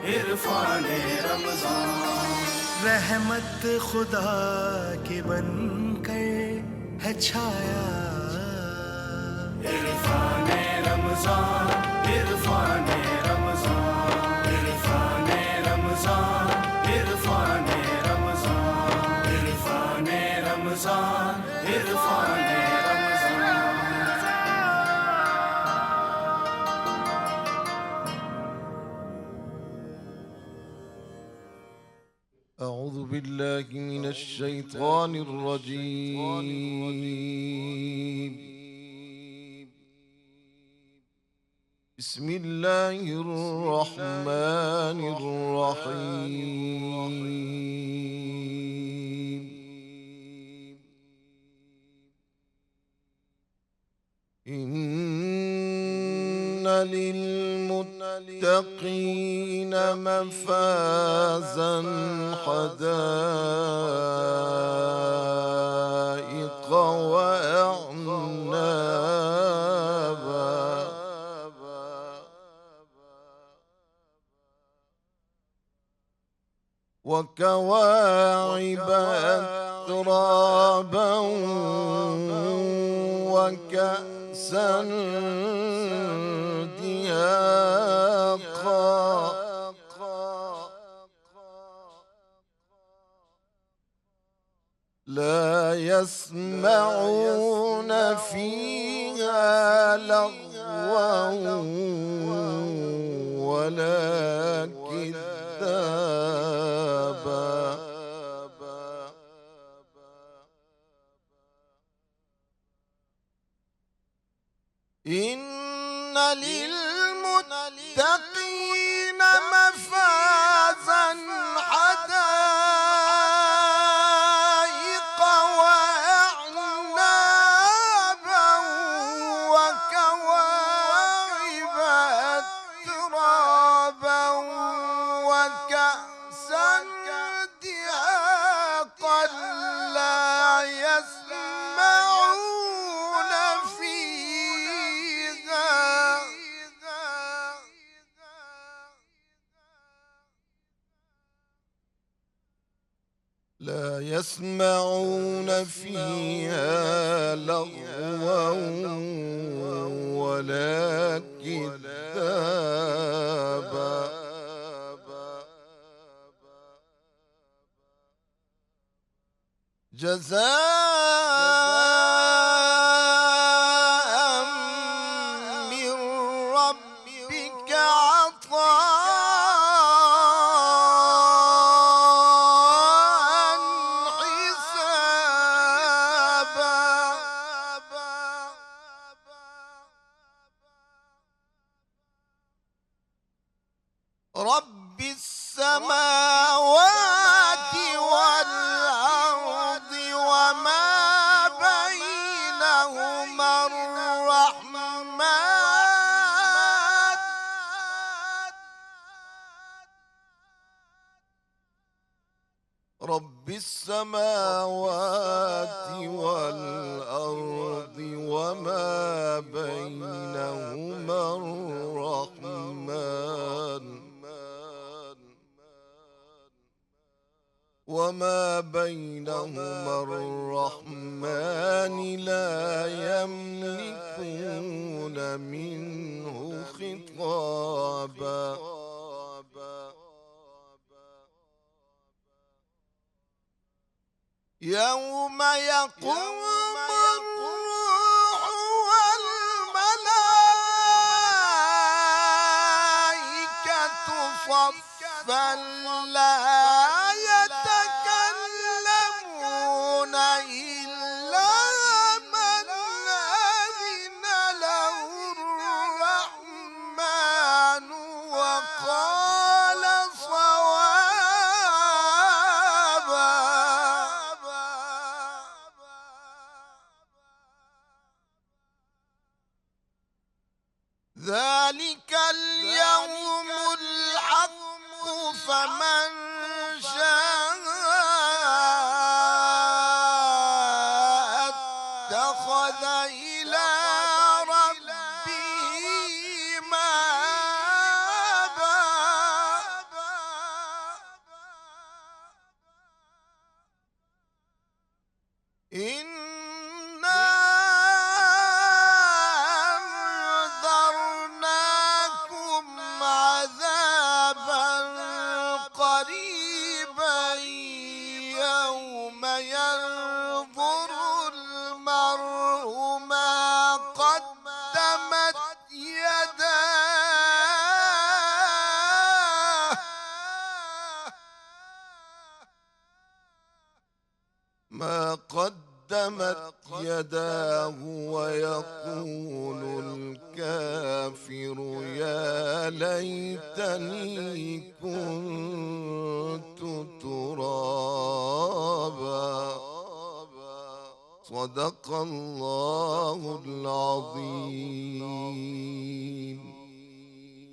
عرفان رمضان، رحمت خدا کی بن کر ہے چھایا، عرفان رمضان، عرفان رمضان، عرفان رمضان، عرفان رمضان، عرفان رمضان، عرفان رمضان۔ أعوذ بالله من الشيطان الرجيم. بسم الله الرحمن الرحيم. إن للمتقين مفازا حدائق وأعنابا وكواعب أترابا وكأسا دهاقا لا يسمعون فيها لغوا ولا كذابا إن للمتقين مفازا حدائق وأعنابا وكواعب أترابا وكأسا دهاقا لا يسمعون فيها لغوا ولا كذابا جزاء من ربك عطاء حسابا رب السماوات والأرض وما بينهما الرحمن رب السماوات والأرض وما بينهما الرحمن وما بينهما الرحمن لا يملكون منه خطابا يوم يقوم الروح والملائكة صفا لا يتكلمون إلا من أذن له الرحمن وقال صوابا ذلك اليوم الحق فمن شاء اتخذ إلى ربه مآبا إنا أنذرناكم عذابا قريبا يوم ينظر المرء ما قدمت يداه ويقول الكافر يا ليتني كنت ترابا صدق الله العظيم.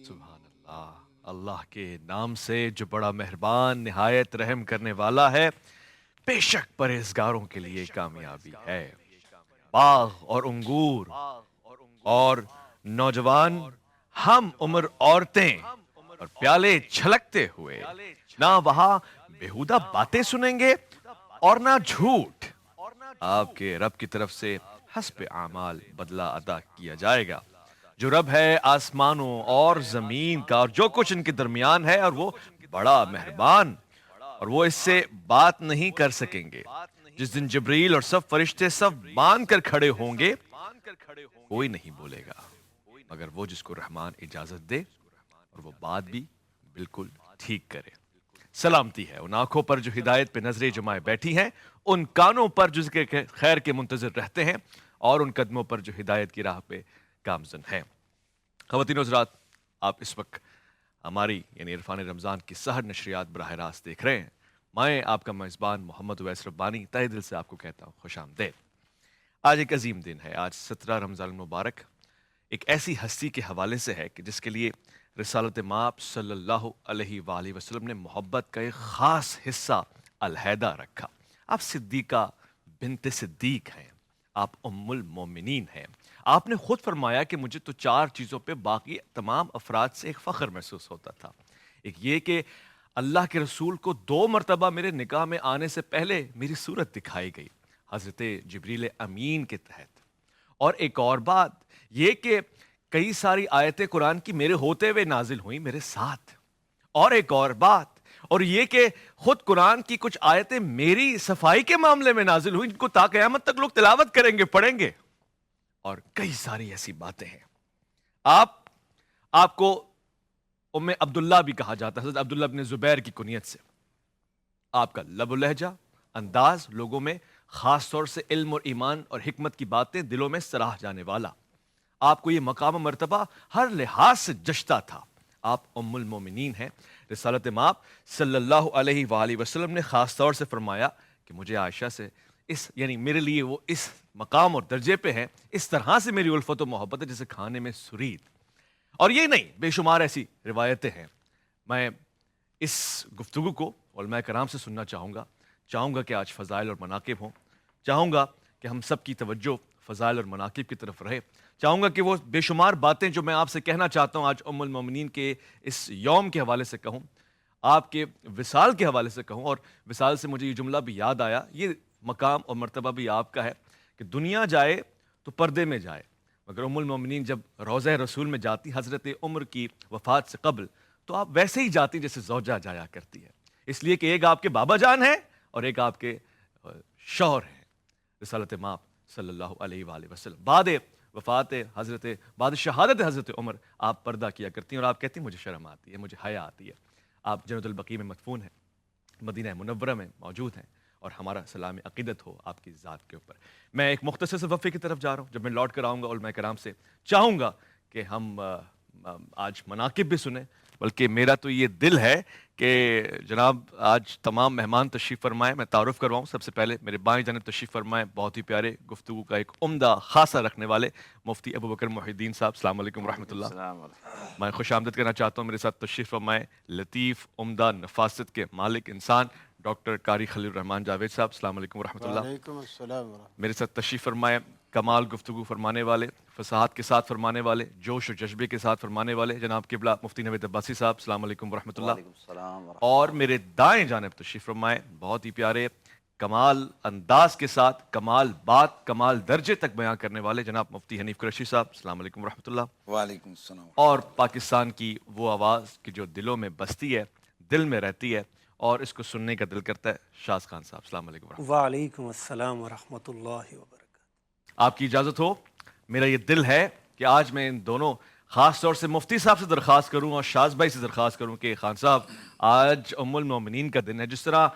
سبحان اللہ. اللہ کے نام سے جو بڑا مہربان نہایت رحم کرنے والا ہے. بے شک پرہیزگاروں کے لیے کامیابی ہے. باغ اور انگور اور نوجوان ہم عمر عورتیں اور پیالے چھلکتے ہوئے نہ وہاں بیہودہ باتیں سنیں گے اور نہ جھوٹ. آپ کے رب کی طرف سے حسب اعمال بدلہ ادا کیا جائے گا. جو رب ہے آسمانوں اور زمین کا اور جو کچھ ان کے درمیان ہے، اور وہ بڑا مہربان، اور وہ اس سے بات نہیں کر سکیں گے. جس دن جبریل اور سب فرشتے سب باندھ کر کھڑے ہوں گے، کوئی نہیں بولے گا مگر وہ جس کو رحمان اجازت دے اور وہ بات بھی بالکل ٹھیک کرے. سلامتی ہے ان آنکھوں پر جو ہدایت پہ نظریں جمائے بیٹھی ہیں، ان کانوں پر جو ذکر خیر کے منتظر رہتے ہیں، اور ان قدموں پر جو ہدایت کی راہ پہ گامزن ہیں. خواتین و حضرات، آپ اس وقت ہماری یعنی عرفان رمضان کی سحر نشریات براہ راست دیکھ رہے ہیں. میں آپ کا میزبان محمد اویس ربانی تہہ دل سے آپ کو کہتا ہوں خوش آمدید. آج ایک عظیم دن ہے. آج 17 رمضان المبارک ایک ایسی ہستی کے حوالے سے ہے کہ جس کے لیے رسالت مآب صلی اللہ علیہ وآلہ وسلم نے محبت کا ایک خاص حصہ علیحدہ رکھا. آپ صدیقہ بنت صدیق ہیں، آپ ام المومنین ہیں. آپ نے خود فرمایا کہ مجھے تو 4 چیزوں پہ باقی تمام افراد سے ایک فخر محسوس ہوتا تھا. ایک یہ کہ اللہ کے رسول کو 2 مرتبہ میرے نکاح میں آنے سے پہلے میری صورت دکھائی گئی حضرت جبریل امین کے تحت، اور ایک اور بات یہ کہ کئی ساری آیتیں قرآن کی میرے ہوتے ہوئے نازل ہوئیں میرے ساتھ، اور ایک اور بات اور یہ کہ خود قرآن کی کچھ آیتیں میری صفائی کے معاملے میں نازل ہوئیں جن کو تا قیامت تک لوگ تلاوت کریں گے، پڑھیں گے، اور کئی ساری ایسی باتیں ہیں. آپ کو ام عبداللہ بھی کہا جاتا ہے، حضرت عبداللہ بن زبیر کی کنیت سے. آپ کا لب و لہجہ، انداز لوگوں میں خاص طور سے علم اور ایمان اور حکمت کی باتیں دلوں میں سراہ جانے والا. آپ کو یہ مقام و مرتبہ ہر لحاظ سے جچتا تھا. آپ ام المومنین ہیں. رسالت مآب صلی اللہ علیہ وآلہ وسلم نے خاص طور سے فرمایا کہ مجھے عائشہ سے یعنی میرے لیے وہ اس مقام اور درجے پہ ہیں، اس طرح سے میری الفت و محبت ہے جیسے کھانے میں سرید. اور یہ نہیں، بے شمار ایسی روایتیں ہیں. میں اس گفتگو کو علماء کرام سے سننا چاہوں گا کہ آج فضائل اور مناقب ہوں. چاہوں گا کہ ہم سب کی توجہ فضائل اور مناقب کی طرف رہے. چاہوں گا کہ وہ بے شمار باتیں جو میں آپ سے کہنا چاہتا ہوں آج ام المومنین کے اس یوم کے حوالے سے کہوں، آپ کے وصال کے حوالے سے کہوں. اور وصال سے مجھے یہ جملہ بھی یاد آیا، یہ مقام اور مرتبہ بھی آپ کا ہے کہ دنیا جائے تو پردے میں جائے، مگر ام المومنین جب روضہ رسول میں جاتی حضرت عمر کی وفات سے قبل تو آپ ویسے ہی جاتی جیسے زوجہ جایا کرتی ہے. اس لیے کہ ایک آپ کے بابا جان ہیں اور ایک آپ کے شوہر ہیں رسالت مآب صلی اللہ علیہ وآلہ وسلم. بعد شہادت حضرت عمر آپ پردہ کیا کرتی ہیں اور آپ کہتی ہیں مجھے شرم آتی ہے، مجھے حیا آتی ہے. آپ جنت البقیع میں مدفون ہیں، مدینہ منورہ میں موجود ہیں، اور ہمارا سلام عقیدت ہو آپ کی ذات کے اوپر. میں ایک مختصر سے وقفے کی طرف جا رہا ہوں. جب میں لوٹ کر آؤں گا علماء کرام سے چاہوں گا کہ ہم آج مناقب بھی سنیں، بلکہ میرا تو یہ دل ہے کہ جناب آج تمام مہمان تشریف فرمائیں. میں تعارف کرواؤں. سب سے پہلے میرے بائیں جانب تشریف فرمائیں بہت ہی پیارے گفتگو کا ایک عمدہ خاصہ رکھنے والے مفتی ابوبکر محی الدین صاحب. السلام علیکم ورحمۃ اللہ. میں خوش آمدید کرنا چاہتا ہوں. میرے ساتھ تشریف فرمائیں لطیف عمدہ نفاست کے مالک انسان ڈاکٹر قاری خلیل الرحمان جاوید صاحب. السلام علیکم ورحمۃ اللہ. وعلیکم السلام ورحمۃ میرے ساتھ تشریف فرمائیں کمال گفتگو فرمانے والے، فصاحت کے ساتھ فرمانے والے، جوش و جذبے کے ساتھ فرمانے والے جناب قبلہ مفتی نوید عباسی صاحب. السلام علیکم ورحمۃ اللہ. اور میرے دائیں جانب تشریف فرمائیں بہت ہی پیارے کمال انداز کے ساتھ کمال بات کمال درجے تک بیان کرنے والے جناب مفتی حنیف قریشی صاحب، السلام علیکم ورحمۃ اللہ. وعلیکم السلام. اور پاکستان کی وہ آواز کی جو دلوں میں بستی ہے، دل میں رہتی ہے اور اس کو سننے کا دل کرتا ہے، شاز خان صاحب السلام علیکم ورحمۃ وعلیکم السلام ورحمۃ اللہ وبرکاتہ. اللہ. آپ کی اجازت ہو، میرا یہ دل ہے کہ آج میں ان دونوں خاص طور سے مفتی صاحب سے درخواست کروں اور شاز بھائی سے درخواست کروں کہ خان صاحب آج ام المومنین کا دن ہے، جس طرح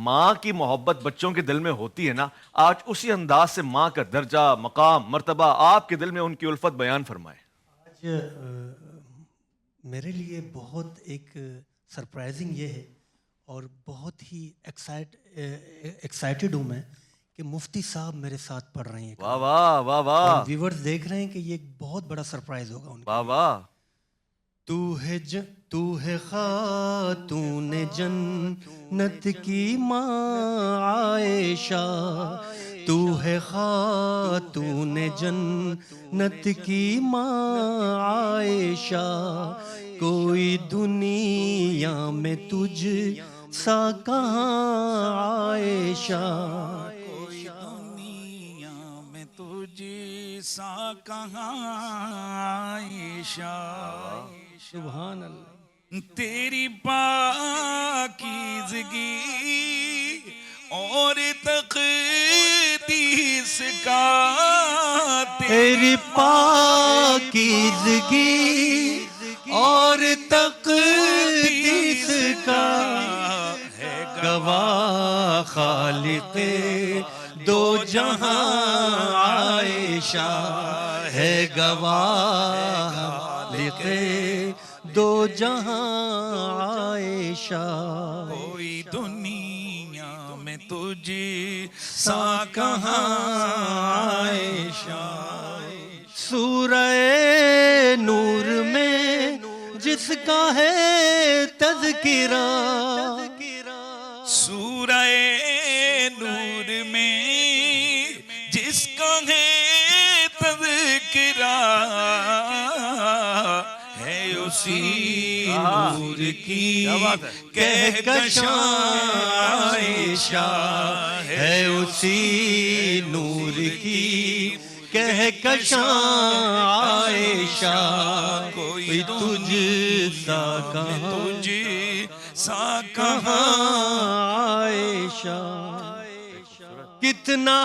ماں کی محبت بچوں کے دل میں ہوتی ہے نا، آج اسی انداز سے ماں کا درجہ مقام مرتبہ آپ کے دل میں ان کی الفت بیان فرمائیں. آج میرے لیے بہت ایک سرپرائزنگ یہ ہے اور بہت ہی ایکسائٹیڈ ہوں میں کہ مفتی صاحب میرے ساتھ پڑھ رہے ہیں. واہ واہ واہ واہ ویورز دیکھ رہے ہیں کہ یہ ایک بہت بڑا سرپرائز ہوگا ان کا. واہ واہ. تو ہے خاتون جنت کی ماں عائشہ، تو ہے خاتون جنت کی ماں عائشہ، کوئی دنیا میں تجھ سا کہاں عائشہ، کوئی دنیا میں تجھ سا کہاں عائشہ. سبحان اللہ. تیری پاکیزگی اور تقدیس کا تیری پاکیزگی اور تقدیس کا ہے گواہ خالق دو جہاں عائشہ، ہے گواہ خالق دو جہاں عائشہ. کوئی دنیا میں تجھ سا کہاں عائشہ. سورہ نور میں جس کا ہے تذکرہ، سورہ نور میں جس کا ہے تذکرہ، ہے اسی نور کی کہکشاں عائشہ، ہے اسی نور کی کہکشاں عائشہ، کوئی تجھ سا کہاں تجھ سا کہاں کہاں عائشہ. کتنا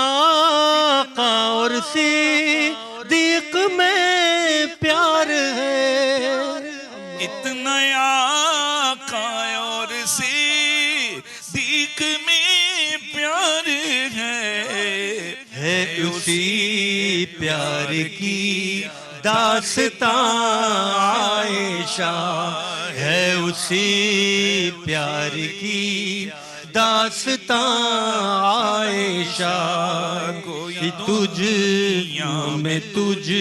آقا اور صدیق میں پیار ہے، اتنا آقا اور صدیق میں پیار ہے اسی پیار کی داستان عائشہ، ہے اسی پیار کی داستان عائشہ، کوئی تجھ میں تجھ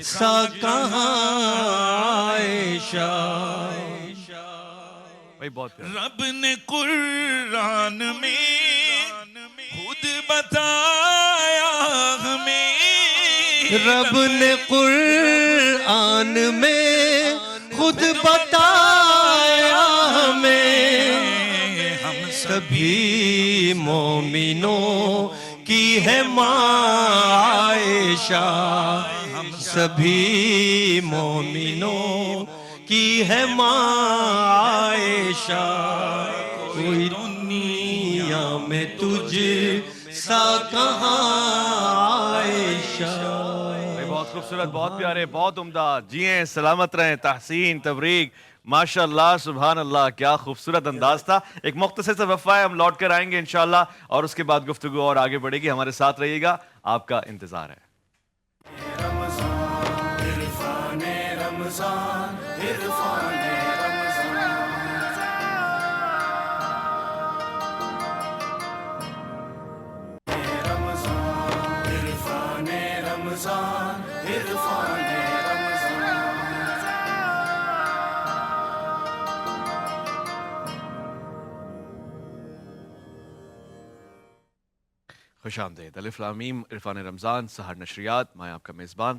سا کہاں عائشہ. بھائی بہت پیارا. رب نے قرآن میں خود بتایا ہمیں، رب نے قرآن میں خود بتایا ہمیں، ہم سبھی مومنوں کی ہے ماں عائشہ، ہم سبھی مومنوں کی ہے ماں عائشہ، کوئی دنیا میں تجھ سا کہاں عائشہ. بہت خوبصورت، بہت پیارے، بہت عمدہ. جیئیں، سلامت رہیں، تحسین، تبریک، ماشاء اللہ، سبحان اللہ، کیا خوبصورت انداز تھا. ایک مختصر سا وقفہ ہے، ہم لوٹ کر آئیں گے انشاءاللہ اور اس کے بعد گفتگو اور آگے بڑھے گی. ہمارے ساتھ رہیے گا، آپ کا انتظار ہے. عرفان رمضان، عرفان رمضان، عرفان خوش آمدید. الف لام میم، عرفان رمضان، سحر نشریات، میں آپ کا میزبان.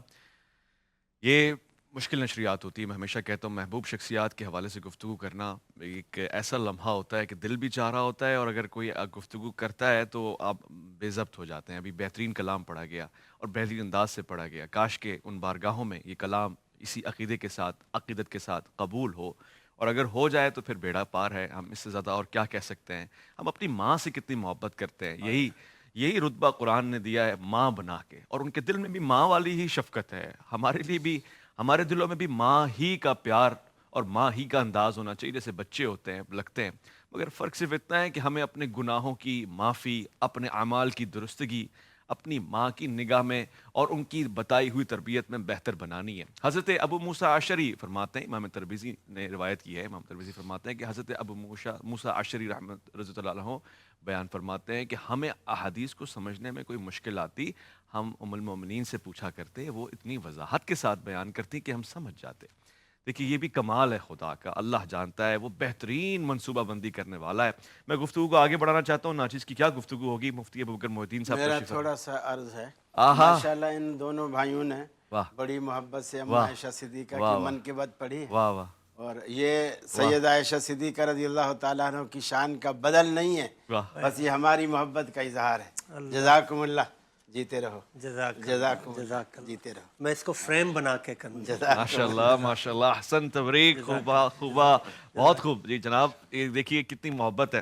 یہ مشکل نشریات ہوتی ہے. میں ہمیشہ کہتا ہوں محبوب شخصیات کے حوالے سے گفتگو کرنا ایک ایسا لمحہ ہوتا ہے کہ دل بھی چاہ رہا ہوتا ہے، اور اگر کوئی گفتگو کرتا ہے تو آپ بے ضبط ہو جاتے ہیں. ابھی بہترین کلام پڑھا گیا اور بہترین انداز سے پڑھا گیا. کاش کہ ان بارگاہوں میں یہ کلام اسی عقیدے کے ساتھ، عقیدت کے ساتھ قبول ہو، اور اگر ہو جائے تو پھر بیڑا پار ہے. ہم اس سے زیادہ اور کیا کہہ سکتے ہیں؟ ہم اپنی ماں سے کتنی محبت کرتے ہیں. یہی رتبہ قرآن نے دیا ہے ماں بنا کے، اور ان کے دل میں بھی ماں والی ہی شفقت ہے. ہمارے لیے بھی، ہمارے دلوں میں بھی ماں ہی کا پیار اور ماں ہی کا انداز ہونا چاہیے جیسے بچے ہوتے ہیں، لگتے ہیں. مگر فرق صرف اتنا ہے کہ ہمیں اپنے گناہوں کی معافی، اپنے اعمال کی درستگی اپنی ماں کی نگاہ میں اور ان کی بتائی ہوئی تربیت میں بہتر بنانی ہے. حضرت ابو موسیٰ عشری فرماتے ہیں، امام ترمذی نے روایت کی ہے، امام ترمذی فرماتے ہیں کہ حضرت ابو موسیٰ عشری رحمۃ رضی اللہ عنہ بیان فرماتے ہیں کہ ہمیں احادیث کو سمجھنے میں کوئی مشکل آتی، ہم ام المومنین سے پوچھا کرتے، وہ اتنی وضاحت کے ساتھ بیان کرتی کہ ہم سمجھ جاتے. دیکھیے یہ بھی کمال ہے خدا کا، اللہ جانتا ہے، وہ بہترین منصوبہ بندی کرنے والا ہے. میں گفتگو کو آگے بڑھانا چاہتا ہوں. ناچیز کی کیا گفتگو ہوگی؟ مفتی ابوبکر محی الدین صاحب میرا تشریف تھوڑا سا عرض ہے. آہا، ماشاءاللہ ان دونوں بھائیوں نے واہ بڑی محبت سے ام واہ عائشہ صدیقہ واہ کی واہ منقبت پڑھی ہے، واہ واہ اور یہ سید عائشہ صدیقہ رضی اللہ تعالیٰ عنہ کی شان کا بدل نہیں ہے، واہ. بس یہ ہماری محبت کا اظہار ہے. جزاکم اللہ، جیتے رہو. جزاکم اللہ، جیتے رہو. میں اس کو فریم بنا کے کروں. ماشاء اللہ ماشاء اللہ، احسن تبریک، خوبا خوبا، بہت خوب. جی جناب، یہ دیکھیے کتنی محبت ہے.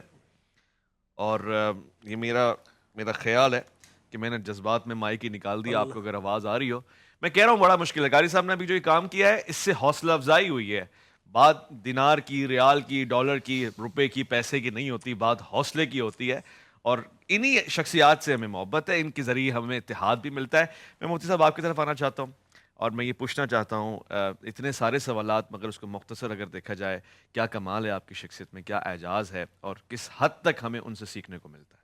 اور یہ میرا خیال ہے کہ میں نے جذبات میں مائک ہی نکال دیا. آپ کو اگر آواز آ رہی ہو، میں کہہ رہا ہوں بڑا مشکل ہے. قاری صاحب نے ابھی جو یہ کام کیا ہے اس سے حوصلہ افزائی ہوئی ہے. بات دینار کی، ریال کی، ڈالر کی، روپے کی، پیسے کی نہیں ہوتی، بات حوصلے کی ہوتی ہے. اور انہی شخصیات سے ہمیں محبت ہے، ان کے ذریعے ہمیں اتحاد بھی ملتا ہے. میں مفتی صاحب آپ کی طرف آنا چاہتا ہوں اور میں یہ پوچھنا چاہتا ہوں، اتنے سارے سوالات مگر اس کو مختصر اگر دیکھا جائے، کیا کمال ہے آپ کی شخصیت میں، کیا اعجاز ہے، اور کس حد تک ہمیں ان سے سیکھنے کو ملتا ہے؟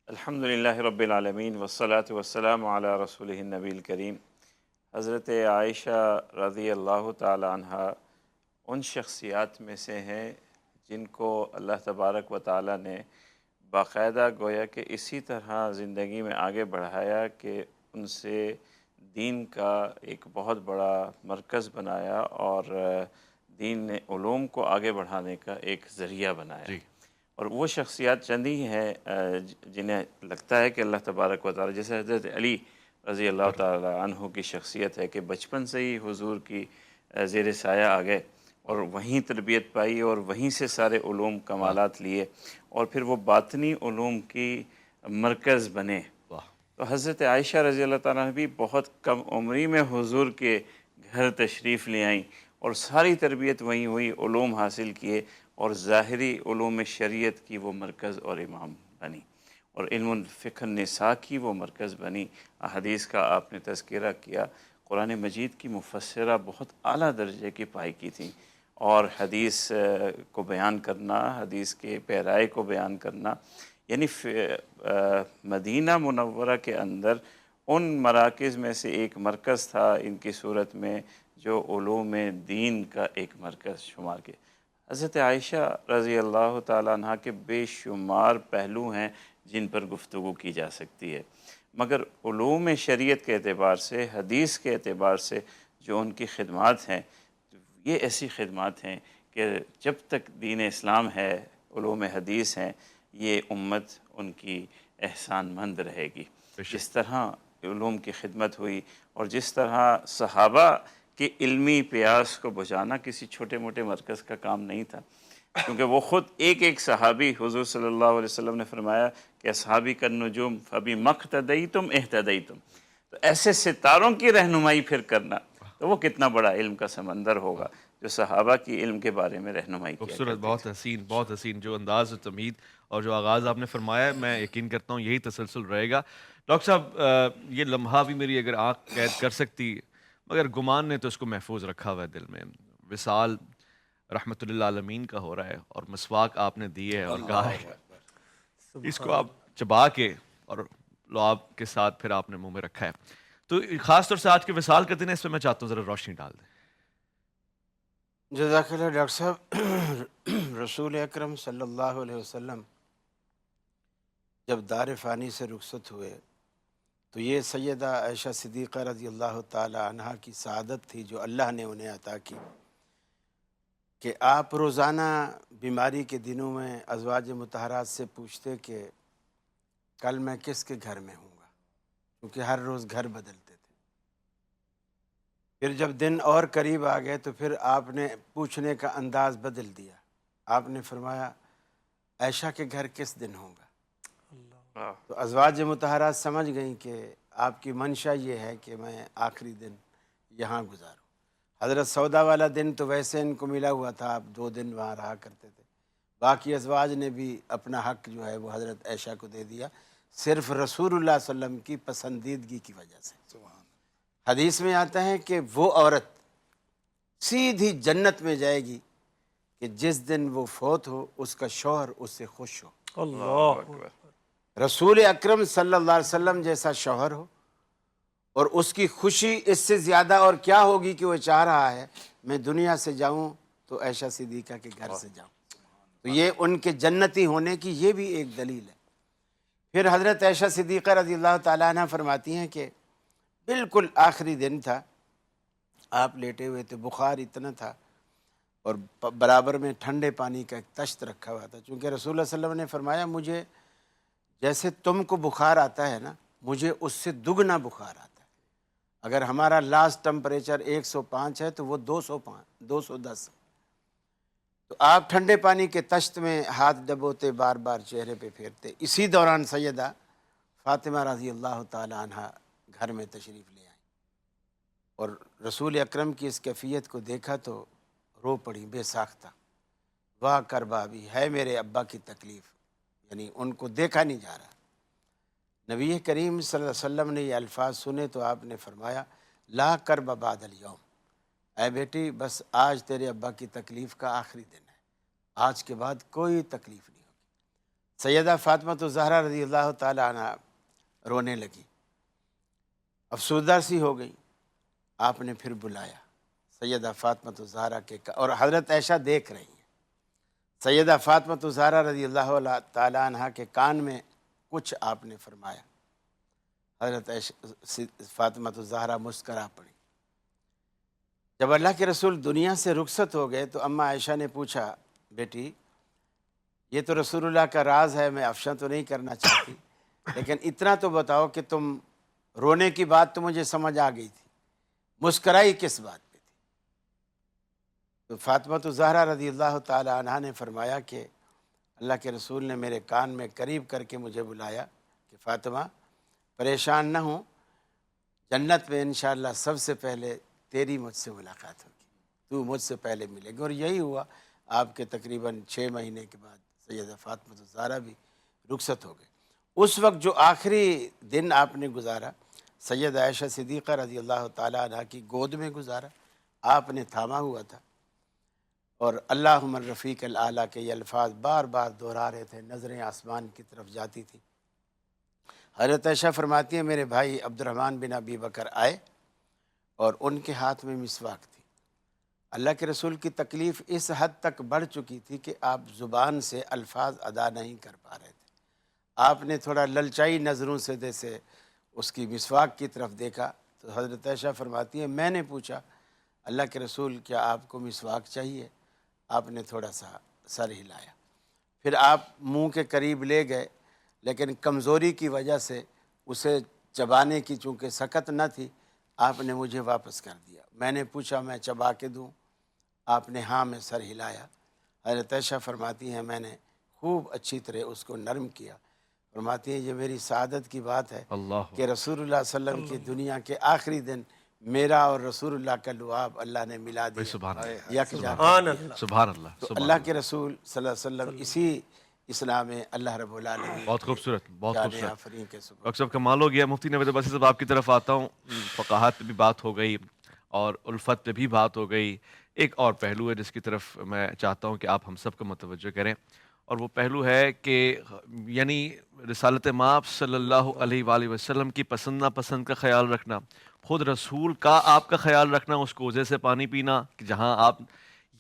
الحمدللہ رب العالمین والصلاة والسلام علی رسولہ النبی الکریم. حضرت عائشہ رضی اللہ تعالی عنہ ان شخصیات میں سے ہیں جن کو اللہ تبارک و تعالی نے باقاعدہ گویا کہ اسی طرح زندگی میں آگے بڑھایا کہ ان سے دین کا ایک بہت بڑا مرکز بنایا اور دین علوم کو آگے بڑھانے کا ایک ذریعہ بنایا. جی. اور وہ شخصیات چند ہی ہیں جنہیں لگتا ہے کہ اللہ تبارک و تعالی، جیسے حضرت علی رضی اللہ تعالی عنہ کی شخصیت ہے کہ بچپن سے ہی حضور کی زیر سایہ آ گئے اور وہیں تربیت پائی اور وہیں سے سارے علوم کمالات لیے اور پھر وہ باطنی علوم کی مرکز بنے. تو حضرت عائشہ رضی اللہ تعالیٰ عنہ بھی بہت کم عمری میں حضور کے گھر تشریف لے آئیں اور ساری تربیت وہیں ہوئی، علوم حاصل کیے اور ظاہری علوم شریعت کی وہ مرکز اور امام بنی، اور علم الفقہ النساء کی وہ مرکز بنی. احادیث کا آپ نے تذکرہ کیا، قرآن مجید کی مفسرہ بہت اعلیٰ درجے کی پائی کی تھیں، اور حدیث کو بیان کرنا، حدیث کے پیرائے کو بیان کرنا، یعنی مدینہ منورہ کے اندر ان مراکز میں سے ایک مرکز تھا ان کی صورت میں جو علوم دین کا ایک مرکز شمار کے. حضرت عائشہ رضی اللہ تعالیٰ عنہ کے بے شمار پہلو ہیں جن پر گفتگو کی جا سکتی ہے، مگر علوم شریعت کے اعتبار سے، حدیث کے اعتبار سے جو ان کی خدمات ہیں، یہ ایسی خدمات ہیں کہ جب تک دین اسلام ہے، علوم حدیث ہیں، یہ امت ان کی احسان مند رہے گی. جس طرح علوم کی خدمت ہوئی اور جس طرح صحابہ کہ علمی پیاس کو بجھانا کسی چھوٹے موٹے مرکز کا کام نہیں تھا، کیونکہ وہ خود ایک صحابی، حضور صلی اللہ علیہ وسلم نے فرمایا کہ اصحابی کالنجوم فبما اقتدیتم اہتدیتم. تو ایسے ستاروں کی رہنمائی پھر کرنا، تو وہ کتنا بڑا علم کا سمندر ہوگا جو صحابہ کی علم کے بارے میں رہنمائی کیا. خوبصورت، بہت حسین، بہت حسین جو انداز و تمہید اور جو آغاز آپ نے فرمایا، میں یقین کرتا ہوں یہی تسلسل رہے گا. ڈاکٹر صاحب، یہ لمحہ بھی میری اگر آنکھ قید کر سکتی، مگر گمان نے تو اس کو محفوظ رکھا ہوا ہے دل میں. وصال رحمۃ اللہ عالمین کا ہو رہا ہے اور مسواک آپ نے دی ہے اور کہا ہے اس کو آپ چبا کے اور لعاب کے ساتھ پھر آپ نے منہ میں رکھا ہے. تو خاص طور سے آج کے وصال کا دن ہے، اس پہ میں چاہتا ہوں ذرا روشنی ڈال دیں. جزاک اللہ ڈاکٹر صاحب. رسول اکرم صلی اللہ علیہ وسلم جب دار فانی سے رخصت ہوئے تو یہ سیدہ عائشہ صدیقہ رضی اللہ تعالی عنہا کی سعادت تھی جو اللہ نے انہیں عطا کی کہ آپ روزانہ بیماری کے دنوں میں ازواج مطہرات سے پوچھتے کہ کل میں کس کے گھر میں ہوں گا، کیونکہ ہر روز گھر بدلتے تھے۔ پھر جب دن اور قریب آ گئے تو پھر آپ نے پوچھنے کا انداز بدل دیا، آپ نے فرمایا عائشہ کے گھر کس دن ہوگا؟ تو ازواج مطہرات سمجھ گئیں کہ آپ کی منشا یہ ہے کہ میں آخری دن یہاں گزاروں۔ حضرت سودا والا دن تو ویسے ان کو ملا ہوا تھا، آپ 2 دن وہاں رہا کرتے تھے، باقی ازواج نے بھی اپنا حق جو ہے وہ حضرت عائشہ کو دے دیا، صرف رسول اللہ صلی اللہ علیہ وسلم کی پسندیدگی کی وجہ سے۔ حدیث میں آتا ہے کہ وہ عورت سیدھی جنت میں جائے گی کہ جس دن وہ فوت ہو اس کا شوہر اس سے خوش ہو۔ رسول اکرم صلی اللہ علیہ وسلم جیسا شوہر ہو اور اس کی خوشی اس سے زیادہ اور کیا ہوگی کہ وہ چاہ رہا ہے میں دنیا سے جاؤں تو عائشہ صدیقہ کے گھر سے جاؤں۔ تو یہ ان کے جنتی ہونے کی یہ بھی ایک دلیل ہے۔ پھر حضرت عائشہ صدیقہ رضی اللہ تعالیٰ عنہ فرماتی ہیں کہ بالکل آخری دن تھا، آپ لیٹے ہوئے تھے، بخار اتنا تھا اور برابر میں ٹھنڈے پانی کا ایک تشت رکھا ہوا تھا، چونکہ رسول اللہ صلی اللہ علیہ وسلم نے فرمایا مجھے جیسے تم کو بخار آتا ہے نا، مجھے اس سے دگنا بخار آتا ہے۔ اگر ہمارا لاسٹ ٹمپریچر 105 ہے تو وہ 210 ہے۔ تو آپ ٹھنڈے پانی کے تشت میں ہاتھ ڈبوتے، بار بار چہرے پہ پھیرتے۔ اسی دوران سیدہ فاطمہ رضی اللہ تعالی عنہ گھر میں تشریف لے آئیں اور رسول اکرم کی اس کیفیت کو دیکھا تو رو پڑی بے ساختہ، واہ کربابی ہے میرے ابا کی تکلیف، یعنی ان کو دیکھا نہیں جا رہا۔ نبی کریم صلی اللہ علیہ وسلم نے یہ الفاظ سنے تو آپ نے فرمایا لا کرب بعد الیوم، اے بیٹی بس آج تیرے ابا کی تکلیف کا آخری دن ہے، آج کے بعد کوئی تکلیف نہیں ہوگی۔ سیدہ فاطمہ الزہرا رضی اللہ تعالی عنہ رونے لگی، افسردہ سی ہو گئی۔ آپ نے پھر بلایا سیدہ فاطمہ الزہرا کے، اور حضرت عائشہ دیکھ رہی ہیں۔ سیدہ فاطمہ الزہرا رضی اللہ تعالی عنہ کے کان میں کچھ آپ نے فرمایا، حضرت فاطمہ الزہرا مسکرا پڑی۔ جب اللہ کے رسول دنیا سے رخصت ہو گئے تو اماں عائشہ نے پوچھا بیٹی یہ تو رسول اللہ کا راز ہے، میں افشا تو نہیں کرنا چاہتی، لیکن اتنا تو بتاؤ کہ تم رونے کی بات تو مجھے سمجھ آ گئی تھی، مسکرائی کس بات پہ تھی؟ تو فاطمہ الزہرا رضی اللہ تعالی عنہ نے فرمایا کہ اللہ کے رسول نے میرے کان میں قریب کر کے مجھے بلایا کہ فاطمہ پریشان نہ ہوں، جنت میں انشاءاللہ سب سے پہلے تیری مجھ سے ملاقات ہوگی، تو مجھ سے پہلے ملے گی۔ اور یہی ہوا، آپ کے تقریباً 6 مہینے کے بعد سیدہ فاطمہ الزہرا بھی رخصت ہو گئے۔ اس وقت جو آخری دن آپ نے گزارا سیدہ عائشہ صدیقہ رضی اللہ تعالیٰ عنہ کی گود میں گزارا، آپ نے تھاما ہوا تھا اور اللہم الرفیق الاعلیٰ کے یہ الفاظ بار بار دہرا رہے تھے، نظریں آسمان کی طرف جاتی تھی۔ حضرت عائشہ فرماتی ہے میرے بھائی عبد الرحمن بن ابی بکر آئے اور ان کے ہاتھ میں مسواک تھی۔ اللہ کے رسول کی تکلیف اس حد تک بڑھ چکی تھی کہ آپ زبان سے الفاظ ادا نہیں کر پا رہے تھے۔ آپ نے تھوڑا للچائی نظروں سے جیسے اس کی مسواک کی طرف دیکھا تو حضرت عائشہ فرماتی ہے میں نے پوچھا اللہ کے رسول کیا آپ کو مسواک چاہیے؟ آپ نے تھوڑا سا سر ہلایا، پھر آپ منہ کے قریب لے گئے، لیکن کمزوری کی وجہ سے اسے چبانے کی چونکہ سکت نہ تھی، آپ نے مجھے واپس کر دیا۔ میں نے پوچھا میں چبا کے دوں؟ آپ نے ہاں میں سر ہلایا۔ حضرت عائشہ فرماتی ہیں میں نے خوب اچھی طرح اس کو نرم کیا۔ فرماتی ہیں یہ میری سعادت کی بات ہے کہ رسول اللہ صلی اللہ علیہ وسلم کی دنیا کے آخری دن میرا اور رسول اللہ کا لعاب اللہ نے ملا دیا، یکجا سبحان اللہ۔ تو اللہ کے رسول صلی اللہ علیہ وسلم اسی اسلام میں اللہ رب العالمین بہت خوبصورت، بہت جان خوبصورت آفرین کے سبب۔ ڈاکٹر صاحب کمال ہو گیا۔ مفتی نوید عباسی صاحب آپ کی طرف آتا ہوں، فقاہت پہ بھی بات ہو گئی اور الفت پہ بھی بات ہو گئی، ایک اور پہلو ہے جس کی طرف میں چاہتا ہوں کہ آپ ہم سب کو متوجہ کریں، اور وہ پہلو ہے کہ یعنی رسالت مآب صلی اللہ علیہ وآلہ وسلم کی پسند ناپسند کا خیال رکھنا، خود رسول کا آپ کا خیال رکھنا، اس کوزے سے پانی پینا کہ جہاں آپ،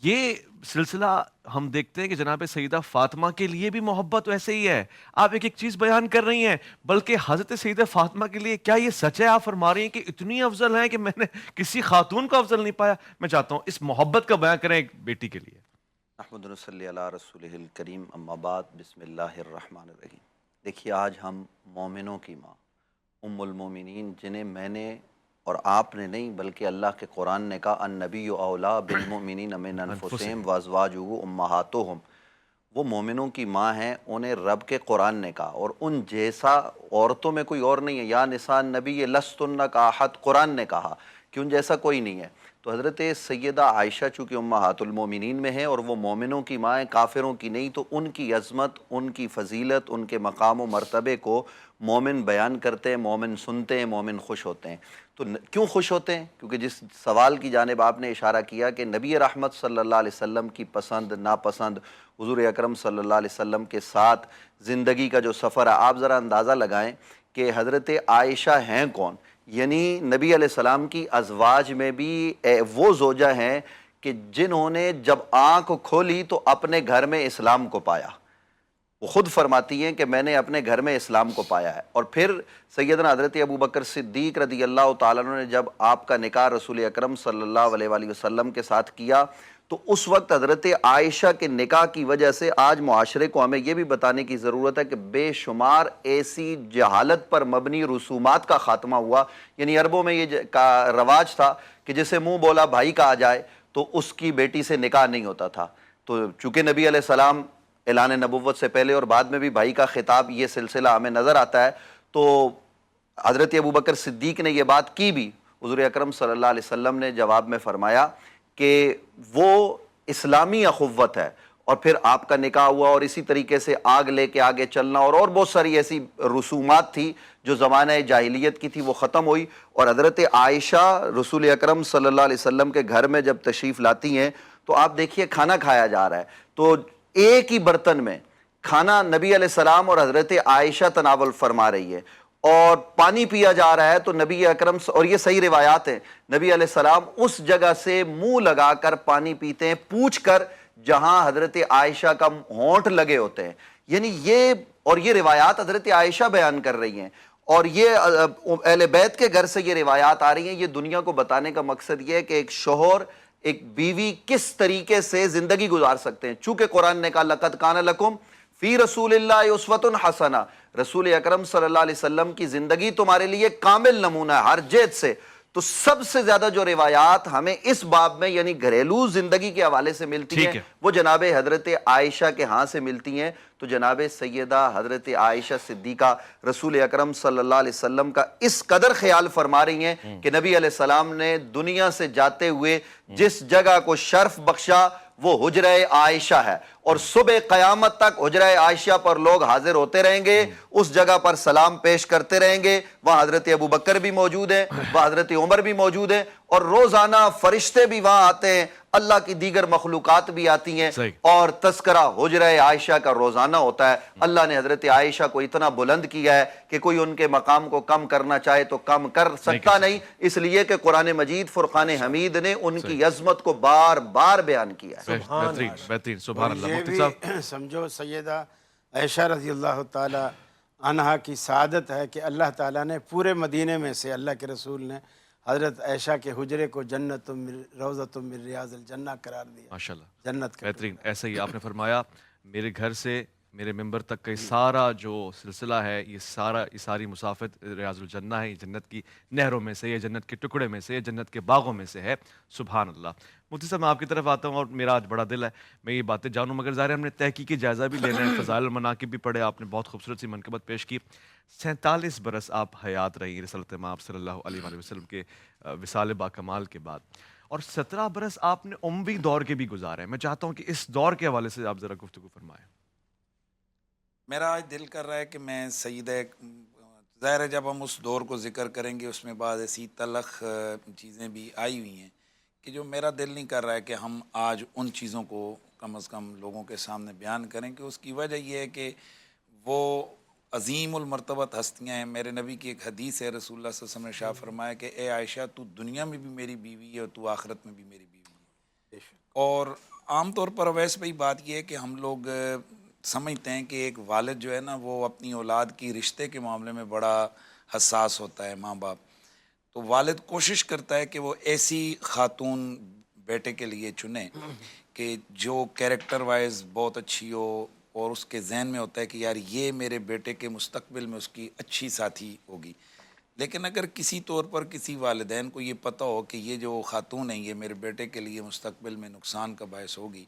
یہ سلسلہ ہم دیکھتے ہیں کہ جناب سیدہ فاطمہ کے لیے بھی محبت ویسے ہی ہے. آپ ایک ایک چیز بیان کر رہی ہیں, بلکہ حضرت سیدہ فاطمہ کے لیے کیا یہ سچ ہے؟ آپ فرما رہی ہیں کہ اتنی افضل ہیں کہ میں نے کسی خاتون کو افضل نہیں پایا. میں چاہتا ہوں اس محبت کا بیان کریں ایک بیٹی کے لیے. احمد صلی علی رسولہ الکریم، اما بعد، بسم اللہ الرحمن الرحیم. دیکھیے آج ہم مومنوں کی ماں ام المومنین، جنہیں میں نے اور آپ نے نہیں بلکہ اللہ کے قرآن نے کہا النبی اولا بالمؤمنین من انفسہم وازواجہ امہاتہم، وہ مومنوں کی ماں ہیں، انہیں رب کے قرآن نے کہا، اور ان جیسا عورتوں میں کوئی اور نہیں ہے. یا نساء النبی لستن کاحد، قرآن نے کہا کہ ان جیسا کوئی نہیں ہے. تو حضرت سیدہ عائشہ چونکہ امہات المومنین میں ہیں اور وہ مومنوں کی ماں ہیں، کافروں کی نہیں، تو ان کی عظمت، ان کی فضیلت، ان کے مقام و مرتبے کو مومن بیان کرتے ہیں، مومن سنتے ہیں، مومن خوش ہوتے ہیں. تو کیوں خوش ہوتے ہیں؟ کیونکہ جس سوال کی جانب آپ نے اشارہ کیا کہ نبی رحمت صلی اللہ علیہ وسلم کی پسند ناپسند، حضور اکرم صلی اللہ علیہ وسلم کے ساتھ زندگی کا جو سفر ہے، آپ ذرا اندازہ لگائیں کہ حضرت عائشہ ہیں کون؟ یعنی نبی علیہ السلام کی ازواج میں بھی وہ زوجہ ہیں کہ جنہوں نے جب آنکھ کھولی تو اپنے گھر میں اسلام کو پایا. وہ خود فرماتی ہیں کہ میں نے اپنے گھر میں اسلام کو پایا ہے. اور پھر سیدنا حضرت ابوبکر صدیق رضی اللہ تعالیٰ عنہ نے جب آپ کا نکاح رسول اکرم صلی اللہ علیہ وآلہ وسلم کے ساتھ کیا تو اس وقت حضرت عائشہ کے نکاح کی وجہ سے آج معاشرے کو ہمیں یہ بھی بتانے کی ضرورت ہے کہ بے شمار ایسی جہالت پر مبنی رسومات کا خاتمہ ہوا. یعنی عربوں میں یہ کا رواج تھا کہ جسے منہ بولا بھائی کہا جائے تو اس کی بیٹی سے نکاح نہیں ہوتا تھا. تو چونکہ نبی علیہ السلام اعلان نبوت سے پہلے اور بعد میں بھی بھائی کا خطاب، یہ سلسلہ ہمیں نظر آتا ہے. تو حضرت ابوبکر صدیق نے یہ بات کی بھی. حضور اکرم صلی اللہ علیہ وسلم نے جواب میں فرمایا کہ وہ اسلامی اخوت ہے، اور پھر آپ کا نکاح ہوا، اور اسی طریقے سے آگ لے کے آگے چلنا اور بہت ساری ایسی رسومات تھی جو زمانہ جاہلیت کی تھی، وہ ختم ہوئی. اور حضرت عائشہ رسول اکرم صلی اللہ علیہ وسلم کے گھر میں جب تشریف لاتی ہیں تو آپ دیکھیے کھانا کھایا جا رہا ہے تو ایک ہی برتن میں کھانا نبی علیہ السلام اور حضرت عائشہ تناول فرما رہی ہے، اور پانی پیا جا رہا ہے تو نبی اکرم، اور یہ صحیح روایات ہیں، نبی علیہ السلام اس جگہ سے منہ لگا کر پانی پیتے ہیں، پوچھ کر جہاں حضرت عائشہ کا ہونٹ لگے ہوتے ہیں. یعنی یہ روایات حضرت عائشہ بیان کر رہی ہیں، اور یہ اہل بیت کے گھر سے یہ روایات آ رہی ہیں. یہ دنیا کو بتانے کا مقصد یہ ہے کہ ایک شوہر ایک بیوی کس طریقے سے زندگی گزار سکتے ہیں. چونکہ قرآن نے کہا لَقَدْ كَانَ لَكُمْ فی رسول اللہ اسوۃ حسنہ، رسول اکرم صلی اللہ علیہ وسلم کی زندگی تمہارے لیے کامل نمونہ ہے ہر جہت سے. تو سب سے زیادہ جو روایات ہمیں اس باب میں یعنی گھریلو زندگی کے حوالے سے ملتی ہیں وہ جناب حضرت عائشہ کے ہاں سے ملتی ہیں. تو جناب سیدہ حضرت عائشہ صدیقہ رسول اکرم صلی اللہ علیہ وسلم کا اس قدر خیال فرما رہی ہیں کہ نبی علیہ السلام نے دنیا سے جاتے ہوئے جس جگہ کو شرف بخشا وہ حجرہ عائشہ ہے، اور صبح قیامت تک حجرہ عائشہ پر لوگ حاضر ہوتے رہیں گے، اس جگہ پر سلام پیش کرتے رہیں گے. وہاں حضرت ابوبکر بھی موجود ہیں، وہاں حضرت عمر بھی موجود ہیں، اور روزانہ فرشتے بھی وہاں آتے ہیں، اللہ کی دیگر مخلوقات بھی آتی ہیں، اور تذکرہ حجرہ عائشہ کا روزانہ ہوتا ہے. اللہ نے حضرت عائشہ کو اتنا بلند کیا ہے کہ کوئی ان کے مقام کو کم کرنا چاہے تو کم کر سکتا نہیں، اس لیے کہ قرآن مجید فرقان حمید نے ان کی عظمت کو بار بار بیان کیا ہے. بہترین بہترین، سبحان اللہ. یہ مفتی بھی صاحب سمجھو سیدہ عائشہ رضی اللہ تعالی عنہا کی سعادت ہے کہ اللہ تعالیٰ نے پورے مدینے میں سے اللہ کے رسول نے حضرت عائشہ کے حجرے کو جنت روضۃ من ریاض الجنہ قرار دیا. ماشاءاللہ جنت کا بہترین. ایسے ہی آپ نے فرمایا میرے گھر سے میرے ممبر تک کا یہ سارا جو سلسلہ ہے، یہ ساری مسافت ریاض الجنہ ہے، یہ جنت کی نہروں میں سے، یہ جنت کے ٹکڑے میں سے، یہ جنت کے باغوں میں سے ہے. سبحان اللہ. مفتی صاحب میں آپ کی طرف آتا ہوں، اور میرا آج بڑا دل ہے میں یہ باتیں جانوں، مگر ظاہر ہے ہم نے تحقیقی جائزہ بھی لینا ہے. فضائل المناقب بھی پڑھے آپ نے، بہت خوبصورت سی منقبت پیش کی. 47 برس آپ حیات رہی رسالت مآب صلی اللہ علیہ وآلہ وسلم کے وصال با کمال کے بعد، اور 17 برس آپ نے اموی دور کے بھی گزارے ہیں. میں چاہتا ہوں کہ اس دور کے حوالے سے آپ ذرا گفتگو فرمائیں. میرا آج دل کر رہا ہے کہ میں سیدہ، ظاہر ہے جب ہم اس دور کو ذکر کریں گے اس میں بعض ایسی تلخ چیزیں بھی آئی ہوئی ہیں کہ جو میرا دل نہیں کر رہا ہے کہ ہم آج ان چیزوں کو کم از کم لوگوں کے سامنے بیان کریں. کہ اس کی وجہ یہ ہے کہ وہ عظیم المرتبت ہستیاں ہیں. میرے نبی کی ایک حدیث ہے، رسول اللہ صلی اللہ علیہ وسلم نے شاہ فرمایا کہ اے عائشہ تو دنیا میں بھی میری بیوی ہے اور تو آخرت میں بھی میری بیوی ہے. اور عام طور پر اویس بھائی بات یہ ہے کہ ہم لوگ سمجھتے ہیں کہ ایک والد جو ہے نا وہ اپنی اولاد کی رشتے کے معاملے میں بڑا حساس ہوتا ہے، ماں باپ. تو والد کوشش کرتا ہے کہ وہ ایسی خاتون بیٹے کے لیے چنے کہ جو کیریکٹر وائز بہت اچھی ہو، اور اس کے ذہن میں ہوتا ہے کہ یار یہ میرے بیٹے کے مستقبل میں اس کی اچھی ساتھی ہوگی. لیکن اگر کسی طور پر کسی والدین کو یہ پتہ ہو کہ یہ جو خاتون ہے یہ میرے بیٹے کے لیے مستقبل میں نقصان کا باعث ہوگی،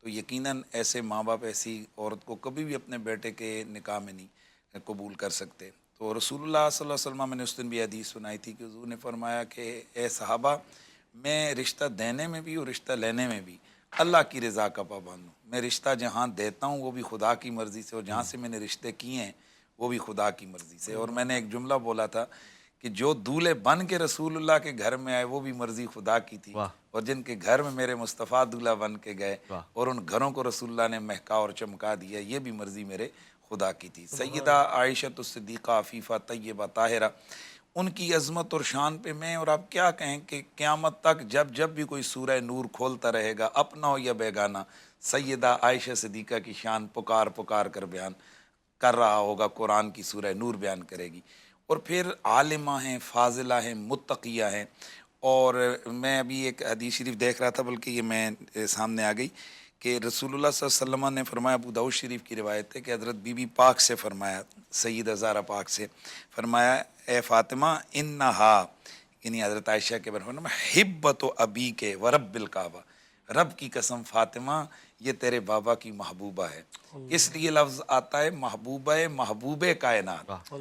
تو یقیناً ایسے ماں باپ ایسی عورت کو کبھی بھی اپنے بیٹے کے نکاح میں نہیں قبول کر سکتے. تو رسول اللہ صلی اللہ علیہ وسلم، میں نے اس دن بھی حدیث سنائی تھی کہ حضور نے فرمایا کہ اے صحابہ، میں رشتہ دینے میں بھی اور رشتہ لینے میں بھی اللہ کی رضا کا پابند ہوں. میں رشتہ جہاں دیتا ہوں وہ بھی خدا کی مرضی سے، اور جہاں سے میں نے رشتے کیے ہیں وہ بھی خدا کی مرضی سے. اور میں نے ایک جملہ بولا تھا کہ جو دولہے بن کے رسول اللہ کے گھر میں آئے وہ بھی مرضی خدا کی تھی، اور جن کے گھر میں میرے مصطفیٰ دولہا بن کے گئے اور ان گھروں کو رسول اللہ نے مہکا اور چمکا دیا، یہ بھی مرضی میرے خدا کی تھی. سیدہ عائشہ الصدیقہ عفیفہ طیبہ طاہرہ، ان کی عظمت اور شان پہ میں اور آپ کیا کہیں کہ قیامت تک جب بھی کوئی سورہ نور کھولتا رہے گا، اپنا ہو یا بیگانہ، سیدہ عائشہ صدیقہ کی شان پکار کر بیان کر رہا ہوگا. قرآن کی سورہ نور بیان کرے گی. اور پھر عالمہ ہیں، فاضلہ ہیں، متقیہ ہیں. اور میں ابھی ایک حدیث شریف دیکھ رہا تھا، بلکہ یہ میں سامنے آ گئی کہ رسول اللہ صلی اللہ علیہ وسلم نے فرمایا، ابو داؤد شریف کی روایت ہے کہ حضرت بی بی پاک سے فرمایا، سیدہ زہرا پاک سے فرمایا، اے فاطمہ انہا، یعنی حضرت عائشہ کے بارے میں، حبت ابی کے ورب الکعبہ، رب کی قسم فاطمہ یہ تیرے بابا کی محبوبہ ہے. اس لیے لفظ آتا ہے محبوب کائنات،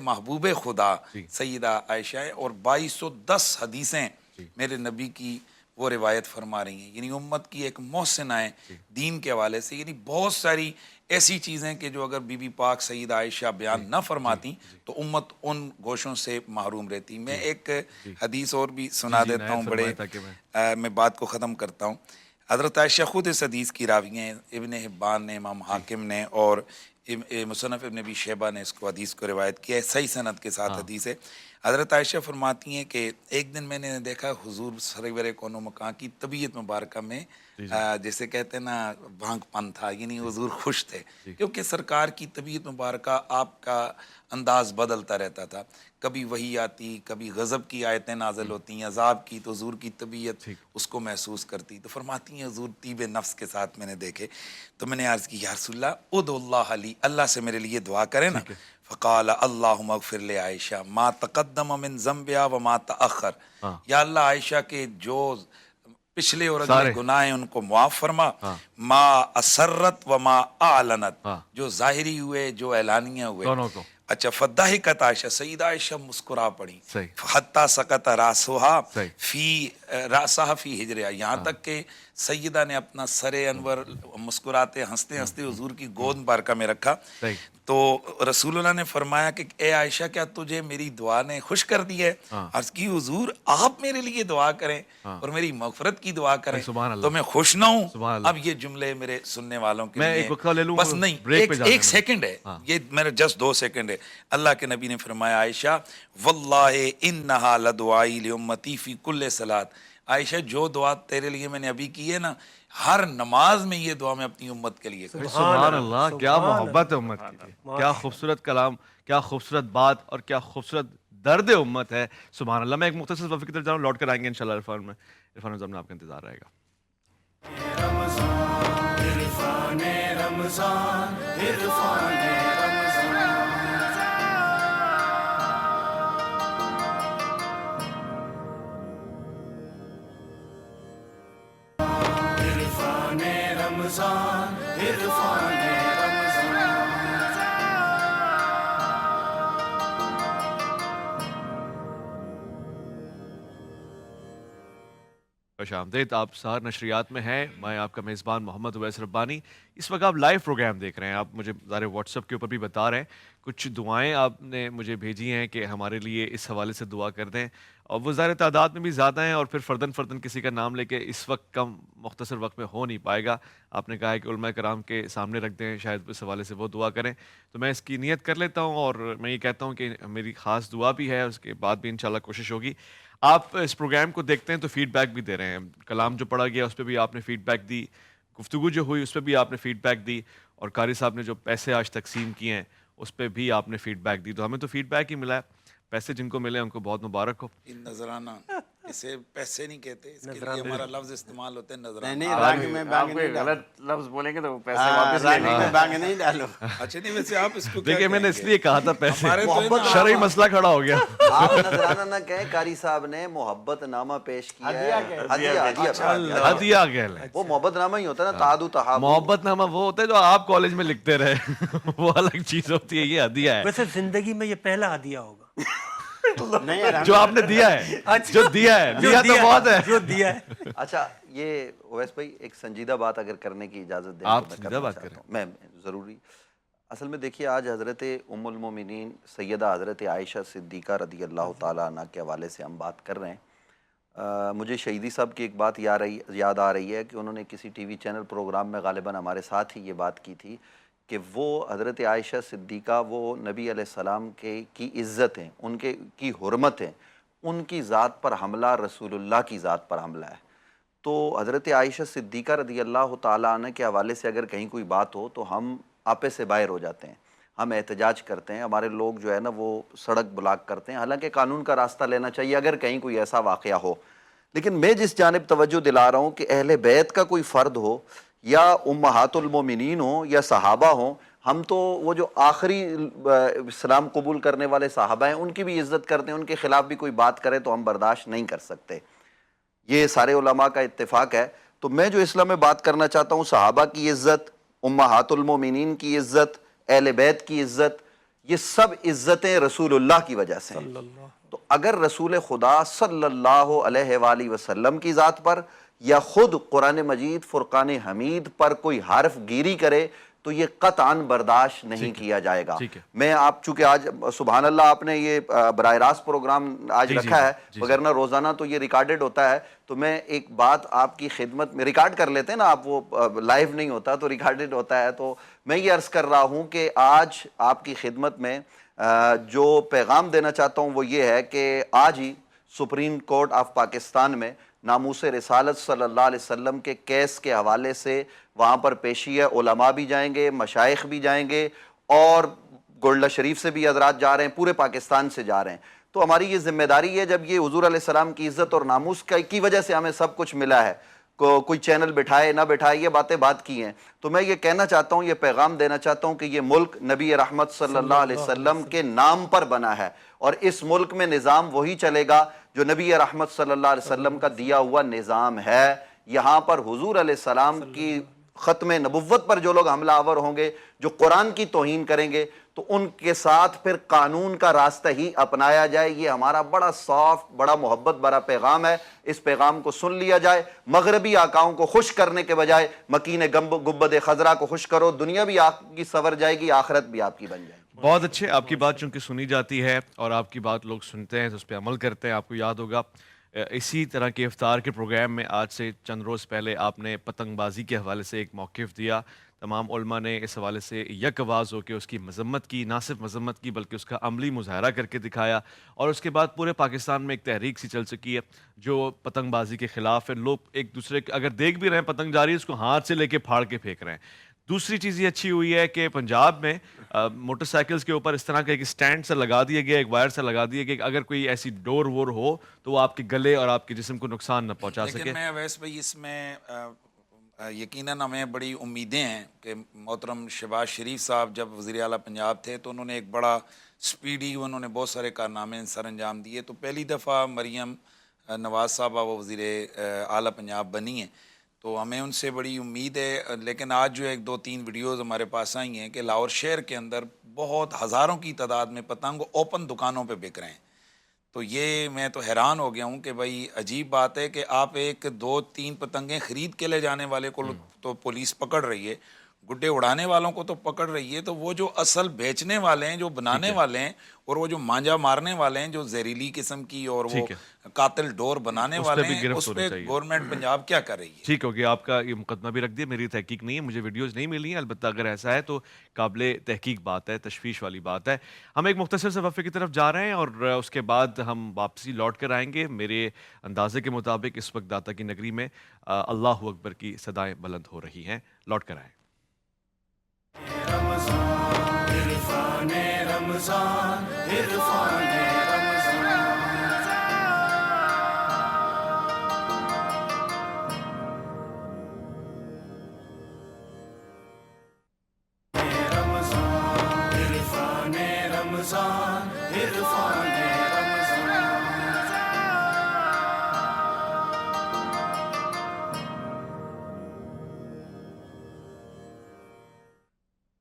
محبوب خدا سیدہ عائشہ ہے. اور 2210 حدیثیں میرے نبی کی وہ روایت فرما رہی ہیں، یعنی امت کی ایک محسنہ ہے دین کے حوالے سے. یعنی بہت ساری ایسی چیزیں کہ جو اگر بی بی پاک سیدہ عائشہ بیان نہ فرماتی تو امت ان گوشوں سے محروم رہتی. میں ایک حدیث اور بھی سنا دیتا ہوں، بڑے میں بات کو ختم کرتا ہوں. حضرت عائشہ خود اس حدیث کی راوی ہیں، ابن حبان نے، امام حاکم نے اور مصنف ابن ابی شیبہ نے اس کو حدیث کو روایت کیا ہے، صحیح سند کے ساتھ حدیث ہے. حضرت عائشہ فرماتی ہیں کہ ایک دن میں نے دیکھا حضور سرور کون و مکان کی طبیعت مبارکہ میں جیسے کہتے ہیں نا بھانگ پن تھا، یعنی حضور خوش تھے، کیونکہ سرکار کی طبیعت مبارکہ آپ کا انداز بدلتا رہتا تھا. کبھی وحی آتی، کبھی غضب کی آیتیں نازل ہوتی ہیں، عذاب کی، تو حضور کی طبیعت اس کو محسوس کرتی. تو فرماتی ہیں حضور طیب نفس کے ساتھ میں نے دیکھے. تو میں نے عرض کی یا رسول اللہ ادعو اللہ علی، اللہ سے میرے لیے دعا کریں نا. فقال اللہم اغفر لے عائشہ ما تقدم من ذنبها وما تأخر، یا اللہ عائشہ کے جو پچھلے اور اگلے گناہ ہیں ان کو معاف فرما. ما اسرت وما اعلنت، جو ظاہری ہوئے جو اعلانیہ ہوئے. اچھا، فضحکت عائشہ، سیدہ عائشہ مسکرا پڑی. حتی سقط راسها فی راسها فی ہجرها، یہاں تک کہ سیدہ نے اپنا سر انور مسکراتے ہنستے ہنستے حضور کی گود مبارکہ میں رکھا. تو رسول اللہ نے فرمایا کہ اے عائشہ کیا تجھے میری دعا نے خوش کر دی ہے؟ عرض کی حضور آپ میرے لیے دعا کریں اور میری مغفرت کی دعا کریں تو میں خوش نہ ہوں؟ اب یہ جملے میرے سننے والوں کے لیے بس نہیں، ایک سیکنڈ ہے، یہ میرے جسٹ 2 سیکنڈ ہے. اللہ کے نبی نے فرمایا عائشہ واللہ انہا لدعائی لامتی فی کل صلاۃ، عائشہ جو دعا تیرے لیے میں نے ابھی کی ہے نا، ہر نماز میں یہ دعا میں اپنی امت کے لیے. سبحان اللہ، کیا محبت ہے امت کی، کیا خوبصورت کلام، کیا خوبصورت بات اور کیا خوبصورت درد امت ہے. سبحان اللہ. میں ایک مختصر وقفے کی طرف جاؤں، لوٹ کر آئیں گے انشاءاللہ. عرفان میں آپ کا انتظار رہے گا. خوش آمدید. آپ سحر نشریات میں ہیں، میں آپ کا میزبان محمد اویس ربانی. اس وقت آپ لائیو پروگرام دیکھ رہے ہیں. آپ مجھے ظاہر واٹس ایپ کے اوپر بھی بتا رہے ہیں، کچھ دعائیں آپ نے مجھے بھیجی ہیں کہ ہمارے لیے اس حوالے سے دعا کر دیں، اور وہ ظاہر تعداد میں بھی زیادہ ہیں، اور پھر فرداً کسی کا نام لے کے اس وقت کم مختصر وقت میں ہو نہیں پائے گا. آپ نے کہا ہے کہ علماء کرام کے سامنے رکھ دیں، شاید اس حوالے سے وہ دعا کریں. تو میں اس کی نیت کر لیتا ہوں، اور میں یہ کہتا ہوں کہ میری خاص دعا بھی ہے، اس کے بعد بھی انشاءاللہ کوشش ہوگی. آپ اس پروگرام کو دیکھتے ہیں تو فیڈ بیک بھی دے رہے ہیں. کلام جو پڑھا گیا اس پہ بھی آپ نے فیڈ بیک دی, گفتگو جو ہوئی اس پہ بھی آپ نے فیڈ بیک دی, اور قاری صاحب نے جو پیسے آج تقسیم کیے ہیں اس پہ بھی آپ نے فیڈ بیک دی. تو ہمیں تو فیڈ بیک ہی ملا ہے. پیسے جن کو ملے ان کو بہت مبارک ہو. نذرانہ اسے پیسے نہیں کہتے, اس کے لیے ہمارا لفظ استعمال ہوتا ہے نذرانہ. نہیں رانگ میں آپ بانگ کوئی نہیں ڈالو. غلط لفظ بولیں گے تو پیسے واپس لے رانگ لیں میں گے. بانگ نہیں ڈالو. اچھا نہیں, ویسے آپ اس کو کیا دیکھیں میں نے اس کہیں لیے کہا تھا پیسے, ہمارے تو ہے نا, شرعی مسئلہ کھڑا ہو گیا. آپ نذرانہ نہ کہیں, قاری صاحب نے محبت نامہ پیش کیا ہے. ہدیہ گہل ہے. وہ محبت نامہ ہی ہوتا ہے نا, تعادو تحابو. محبت نامہ وہ ہوتا ہے جو آپ کالج میں لکھتے رہے, وہ الگ چیز ہوتی ہے, یہ ہدیہ ہے ویسے زندگی میں یہ پہلا ہدیہ ہوگا نہیں جو آپ نے دیا ہے, جو دیا ہے, دیا تو بہت ہے. جو دیا ہے. اچھا, یہ اویس بھائی ایک سنجیدہ بات اگر کرنے کی اجازت دیں آپ تو میں سنجیدہ کرنا بات چاہتا کریں. ہوں. میں ضروری, اصل میں دیکھیے آج حضرت ام المومنین سیدہ حضرت عائشہ صدیقہ رضی اللہ تعالیٰ عنہ کے حوالے سے ہم بات کر رہے ہیں. مجھے شہیدی صاحب کی ایک بات یاد آ رہی ہے کہ انہوں نے کسی ٹی وی چینل پروگرام میں غالباً ہمارے ساتھ ہی یہ بات کی تھی کہ وہ حضرت عائشہ صدیقہ وہ نبی علیہ السلام کی عزت ہیں, ان کی حرمت ہیں, ان کی ذات پر حملہ رسول اللہ کی ذات پر حملہ ہے. تو حضرت عائشہ صدیقہ رضی اللہ تعالیٰ عنہ کے حوالے سے اگر کہیں کوئی بات ہو تو ہم آپے سے باہر ہو جاتے ہیں, ہم احتجاج کرتے ہیں, ہمارے لوگ جو ہے نا وہ سڑک بلاک کرتے ہیں. حالانکہ قانون کا راستہ لینا چاہیے اگر کہیں کوئی ایسا واقعہ ہو. لیکن میں جس جانب توجہ دلا رہا ہوں کہ اہل بیت کا کوئی فرد ہو یا امہات المومنین ہوں یا صحابہ ہوں, ہم تو وہ جو آخری اسلام قبول کرنے والے صحابہ ہیں ان کی بھی عزت کرتے ہیں, ان کے خلاف بھی کوئی بات کرے تو ہم برداشت نہیں کر سکتے. یہ سارے علماء کا اتفاق ہے. تو میں جو اسلام میں بات کرنا چاہتا ہوں, صحابہ کی عزت, امہات المومنین کی عزت, اہل بیت کی عزت, یہ سب عزتیں رسول اللہ کی وجہ سے ہیں. تو اگر رسول خدا صلی اللہ علیہ وآلہ وسلم کی ذات پر یا خود قرآن مجید فرقان حمید پر کوئی حرف گیری کرے تو یہ قطعاً برداشت نہیں کیا جائے گا. میں آپ چونکہ آج سبحان اللہ آپ نے یہ براہ راست پروگرام آج رکھا ہے, وگرنہ روزانہ تو یہ ریکارڈڈ ہوتا ہے, تو میں ایک بات آپ کی خدمت میں, ریکارڈ کر لیتے ہیں نا آپ, وہ لائیو نہیں ہوتا تو ریکارڈڈ ہوتا ہے, تو میں یہ عرض کر رہا ہوں کہ آج آپ کی خدمت میں جو پیغام دینا چاہتا ہوں وہ یہ ہے کہ آج ہی سپریم کورٹ آف پاکستان میں ناموس رسالت صلی اللہ علیہ وسلم کے کیس کے حوالے سے وہاں پر پیشی ہے. علماء بھی جائیں گے, مشائخ بھی جائیں گے, اور گولڈہ شریف سے بھی حضرات جا رہے ہیں, پورے پاکستان سے جا رہے ہیں. تو ہماری یہ ذمہ داری ہے, جب یہ حضور علیہ السلام کی عزت اور ناموس کی وجہ سے ہمیں سب کچھ ملا ہے, کوئی چینل بٹھائے نہ بٹھائے یہ باتیں بات کی ہیں, تو میں یہ کہنا چاہتا ہوں, یہ پیغام دینا چاہتا ہوں کہ یہ ملک نبی رحمت صلی اللہ علیہ وسلم کے نام پر بنا ہے, اور اس ملک میں نظام وہی چلے گا جو نبی رحمت صلی اللہ علیہ وسلم کا دیا ہوا نظام ہے. یہاں پر حضور علیہ السلام کی ختم نبوت پر جو لوگ حملہ آور ہوں گے, جو قرآن کی توہین کریں گے, تو ان کے ساتھ پھر قانون کا راستہ ہی اپنایا جائے. یہ ہمارا بڑا سافٹ, بڑا محبت بھرا پیغام ہے, اس پیغام کو سن لیا جائے. مغربی آقاؤں کو خوش کرنے کے بجائے مکین گنبد خضرا کو خوش کرو, دنیا بھی آپ کی سنور جائے گی, آخرت بھی آپ کی بن جائے گی. بہت اچھے, آپ کی بات چونکہ سنی جاتی ہے اور آپ کی بات لوگ سنتے ہیں تو اس پہ عمل کرتے ہیں. آپ کو یاد ہوگا اسی طرح کے افطار کے پروگرام میں آج سے چند روز پہلے آپ نے پتنگ بازی کے حوالے سے ایک موقف دیا. تمام علماء نے اس حوالے سے یک آواز ہو کے اس کی مذمت کی, نہ صرف مذمت کی بلکہ اس کا عملی مظاہرہ کر کے دکھایا, اور اس کے بعد پورے پاکستان میں ایک تحریک سی چل چکی ہے جو پتنگ بازی کے خلاف ہے. لوگ ایک دوسرے اگر دیکھ بھی رہے ہیں پتنگ جا رہی ہے اس کو ہاتھ سے لے کے پھاڑ کے پھینک رہے ہیں. دوسری چیز یہ اچھی ہوئی ہے کہ پنجاب میں موٹر سائیکلز کے اوپر اس طرح کا ایک سٹینڈ سے لگا دیا گیا, ایک وائر سے لگا دیا گیا کہ اگر کوئی ایسی ڈور وور ہو تو وہ آپ کے گلے اور آپ کے جسم کو نقصان نہ پہنچا سکے. لیکن میں ویس بھائی اس میں یقیناً ہمیں بڑی امیدیں ہیں کہ محترم شہباز شریف صاحب جب وزیر اعلیٰ پنجاب تھے تو انہوں نے ایک بڑا سپیڈی, انہوں نے بہت سارے کارنامے سر انجام دیے. تو پہلی دفعہ مریم نواز صاحبہ وہ وزیر اعلیٰ پنجاب بنی ہیں, تو ہمیں ان سے بڑی امید ہے. لیکن آج جو 1-2-3 ویڈیوز ہمارے پاس آئی ہیں کہ لاہور شہر کے اندر بہت ہزاروں کی تعداد میں پتنگ اوپن دکانوں پہ بک رہے ہیں. تو یہ میں تو حیران ہو گیا ہوں کہ بھائی عجیب بات ہے کہ آپ 1-2-3 پتنگیں خرید کے لے جانے والے کو تو پولیس پکڑ رہی ہے, گڈے اڑانے والوں کو تو پکڑ رہی ہے، تو وہ جو اصل بیچنے والے ہیں، جو بنانے والے ہیں، اور وہ جو مانجا مارنے والے ہیں، جو زہریلی قسم کی اور وہ قاتل ڈور بنانے والے ہیں، اس پہ گورنمنٹ پنجاب کیا کر رہی ہے؟ ٹھیک ہو گیا، آپ کا یہ مقدمہ بھی رکھ دیا، میری تحقیق نہیں ہے، مجھے ویڈیوز نہیں ملی ہیں، البتہ اگر ایسا ہے تو قابل تحقیق بات ہے، تشویش والی بات ہے۔ ہم ایک مختصر سے وقفے کی طرف جا رہے ہیں اور اس کے بعد ہم واپسی لوٹ کر آئیں گے۔ میرے اندازے کے مطابق اس وقت داتا کی نگری میں اللہ اکبر کی صدائیں بلند ہو رہی ہیں، لوٹ کر آئیں۔ عرفان رمضان عرفان رمضان عرفان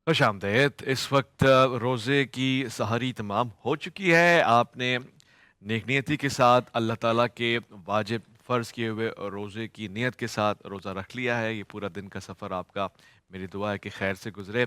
خوش آمدید۔ اس وقت روزے کی سحری تمام ہو چکی ہے۔ آپ نے نیک نیتی کے ساتھ اللہ تعالیٰ کے واجب فرض کیے ہوئے روزے کی نیت کے ساتھ روزہ رکھ لیا ہے۔ یہ پورا دن کا سفر آپ کا میری دعا ہے کہ خیر سے گزرے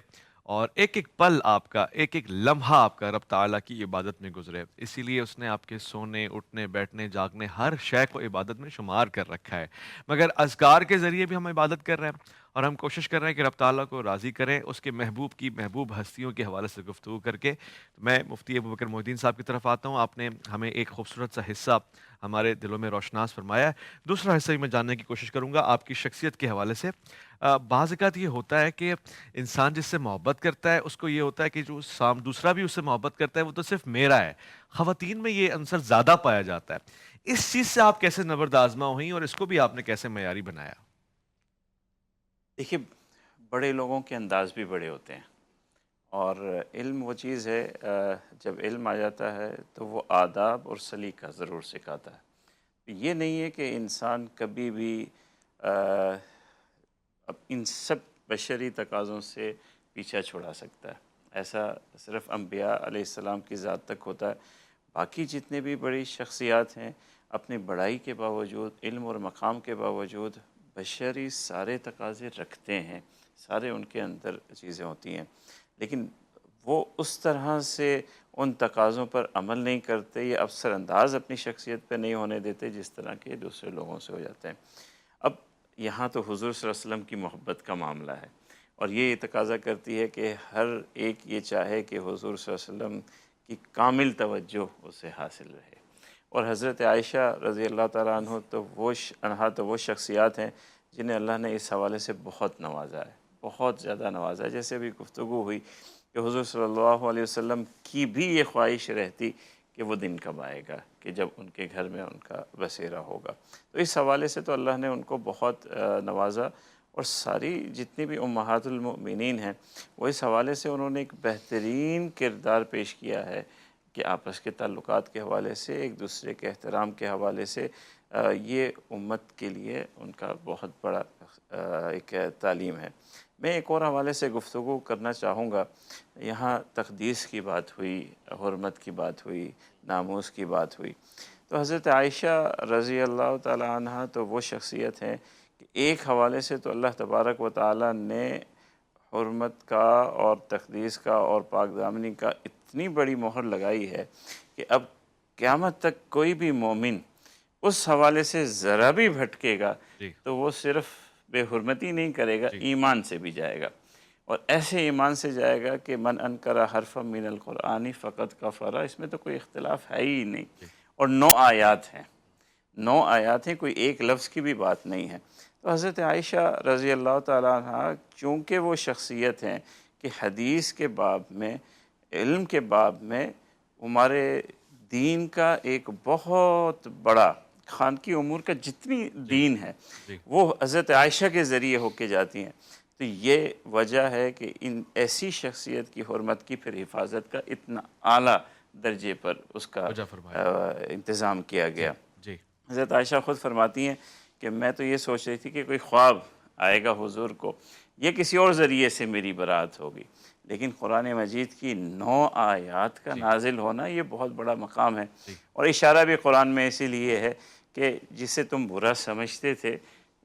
اور ایک ایک پل آپ کا، ایک ایک لمحہ آپ کا رب تعالیٰ کی عبادت میں گزرے۔ اسی لیے اس نے آپ کے سونے، اٹھنے، بیٹھنے، جاگنے ہر شے کو عبادت میں شمار کر رکھا ہے۔ مگر اذکار کے ذریعے بھی ہم عبادت کر رہے ہیں اور ہم کوشش کر رہے ہیں کہ رب تعالیٰ کو راضی کریں اس کے محبوب کی محبوب ہستیوں کے حوالے سے گفتگو کر کے۔ میں مفتی ابوبکر محی الدین صاحب کی طرف آتا ہوں۔ آپ نے ہمیں ایک خوبصورت سا حصہ ہمارے دلوں میں روشناس فرمایا ہے۔ دوسرا حصہ بھی میں جاننے کی کوشش کروں گا آپ کی شخصیت کے حوالے سے۔ بعض اوقات یہ ہوتا ہے کہ انسان جس سے محبت کرتا ہے اس کو یہ ہوتا ہے کہ جو دوسرا بھی اس سے محبت کرتا ہے وہ تو صرف میرا ہے۔ خواتین میں یہ عنصر زیادہ پایا جاتا ہے۔ اس چیز سے آپ کیسے نبرد آزما ہوئیں اور اس کو بھی آپ نے کیسے معیاری بنایا؟ دیکھیے، بڑے لوگوں کے انداز بھی بڑے ہوتے ہیں، اور علم وہ چیز ہے جب علم آ جاتا ہے تو وہ آداب اور سلیقہ ضرور سکھاتا ہے۔ یہ نہیں ہے کہ انسان کبھی بھی اب ان سب بشری تقاضوں سے پیچھا چھڑا سکتا ہے، ایسا صرف انبیاء علیہ السلام کی ذات تک ہوتا ہے۔ باقی جتنے بھی بڑی شخصیات ہیں اپنی بڑائی کے باوجود، علم اور مقام کے باوجود بشری سارے تقاضے رکھتے ہیں، سارے ان کے اندر چیزیں ہوتی ہیں، لیکن وہ اس طرح سے ان تقاضوں پر عمل نہیں کرتے یا افسر انداز اپنی شخصیت پہ نہیں ہونے دیتے جس طرح کے دوسرے لوگوں سے ہو جاتے ہیں۔ اب یہاں تو حضور صلی اللہ علیہ وسلم کی محبت کا معاملہ ہے، اور یہ تقاضا کرتی ہے کہ ہر ایک یہ چاہے کہ حضور صلی اللہ علیہ وسلم کی کامل توجہ اسے حاصل رہے۔ اور حضرت عائشہ رضی اللہ تعالیٰ عنہ تو وہ شخصیات ہیں جنہیں اللہ نے اس حوالے سے بہت نوازا ہے، بہت زیادہ نوازا ہے۔ جیسے ابھی گفتگو ہوئی کہ حضور صلی اللہ علیہ وسلم کی بھی یہ خواہش رہتی کہ وہ دن کب آئے گا کہ جب ان کے گھر میں ان کا بسیرا ہوگا۔ تو اس حوالے سے تو اللہ نے ان کو بہت نوازا، اور ساری جتنی بھی امہات المؤمنین ہیں وہ اس حوالے سے انہوں نے ایک بہترین کردار پیش کیا ہے کہ آپس کے تعلقات کے حوالے سے، ایک دوسرے کے احترام کے حوالے سے یہ امت کے لیے ان کا بہت بڑا ایک تعلیم ہے۔ میں ایک اور حوالے سے گفتگو کرنا چاہوں گا۔ یہاں تقدیس کی بات ہوئی، حرمت کی بات ہوئی، ناموس کی بات ہوئی، تو حضرت عائشہ رضی اللہ تعالی عنہ تو وہ شخصیت ہیں کہ ایک حوالے سے تو اللہ تبارک و تعالی نے حرمت کا اور تقدیس کا اور پاک دامنی کا اتنی بڑی مہر لگائی ہے کہ اب قیامت تک کوئی بھی مومن اس حوالے سے ذرا بھی بھٹکے گا تو وہ صرف بے حرمتی نہیں کرے گا، ایمان سے بھی جائے گا، اور ایسے ایمان سے جائے گا کہ من انکر حرفا من القرآن فقط کفر۔ اس میں تو کوئی اختلاف ہے ہی نہیں، اور 9 آیات ہیں، 9 آیات ہیں، کوئی ایک لفظ کی بھی بات نہیں ہے۔ تو حضرت عائشہ رضی اللہ تعالیٰ عنہ چونکہ وہ شخصیت ہیں کہ حدیث کے باب میں، علم کے باب میں ہمارے دین کا ایک بہت بڑا خانقی امور کا جتنی دین ہے وہ حضرت عائشہ کے ذریعے ہو کے جاتی ہیں۔ تو یہ وجہ ہے کہ ان ایسی شخصیت کی حرمت کی پھر حفاظت کا اتنا اعلیٰ درجے پر اس کا انتظام کیا گیا۔ حضرت عائشہ خود فرماتی ہیں کہ میں تو یہ سوچ رہی تھی کہ کوئی خواب آئے گا حضور کو، یہ کسی اور ذریعے سے میری برات ہوگی، لیکن قرآن مجید کی 9 آیات کا نازل ہونا یہ بہت بڑا مقام ہے، اور اشارہ بھی قرآن میں اسی لیے ہے کہ جسے تم برا سمجھتے تھے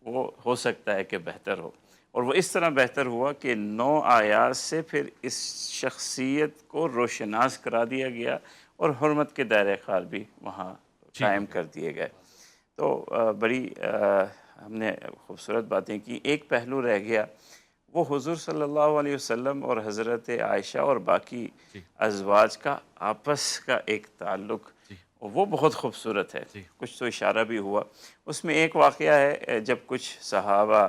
وہ ہو سکتا ہے کہ بہتر ہو، اور وہ اس طرح بہتر ہوا کہ 9 آیات سے پھر اس شخصیت کو روشناس کرا دیا گیا اور حرمت کے دائرہ کار بھی وہاں قائم کر دیے گئے۔ تو بڑی ہم نے خوبصورت باتیں کی۔ ایک پہلو رہ گیا، وہ حضور صلی اللہ علیہ وسلم اور حضرت عائشہ اور باقی ازواج کا آپس کا ایک تعلق، وہ بہت خوبصورت ہے۔ کچھ تو اشارہ بھی ہوا اس میں۔ ایک واقعہ ہے جب کچھ صحابہ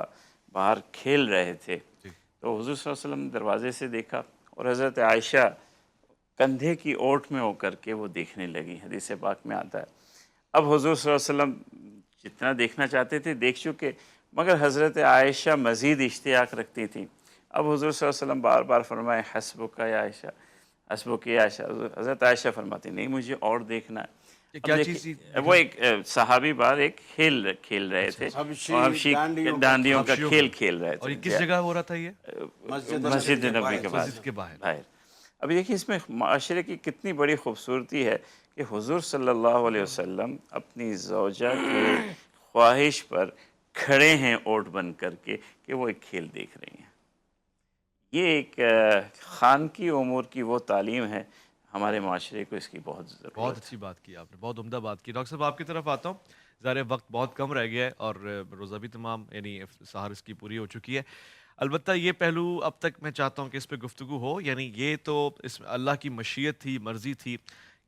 باہر کھیل رہے تھے تو حضور صلی اللہ علیہ وسلم دروازے سے دیکھا اور حضرت عائشہ کندھے کی اوٹ میں ہو کر کے وہ دیکھنے لگی۔ حدیث پاک میں آتا ہے اب حضور صلی اللہ علیہ وسلم جتنا دیکھنا چاہتے تھے دیکھ چکے، مگر حضرت عائشہ مزید اشتیاق رکھتی تھیں۔ اب حضور صلی اللہ علیہ وسلم بار بار فرمائے حسبک یا عائشہ، حسبک یا عائشہ۔ حضرت عائشہ فرماتی نہیں، مجھے اور دیکھنا ہے۔ کیا چیز تھی؟ وہ ایک صحابی باہر ایک کھیل رہے تھے، حبشی ڈانڈیوں کا کھیل رہے تھے۔ اور یہ کس جگہ ہو رہا تھا؟ یہ مسجد نبوی کے باہر۔ ابھی دیکھیں اس میں معاشرے کی کتنی بڑی خوبصورتی ہے کہ حضور صلی اللہ علیہ وسلم اپنی زوجہ کے خواہش پر کھڑے ہیں اوٹ بن کر کے کہ وہ ایک کھیل دیکھ رہی ہیں۔ یہ ایک خان کی امور کی وہ تعلیم ہے، ہمارے معاشرے کو اس کی بہت ضرورت ہے۔ بہت اچھی بات کی آپ نے، بہت عمدہ بات کی۔ ڈاکٹر صاحب آپ کی طرف آتا ہوں، ظاہر وقت بہت کم رہ گیا ہے اور روزہ بھی تمام یعنی سحر اس کی پوری ہو چکی ہے۔ البتہ یہ پہلو اب تک میں چاہتا ہوں کہ اس پہ گفتگو ہو، یعنی یہ تو اس اللہ کی مشیت تھی، مرضی تھی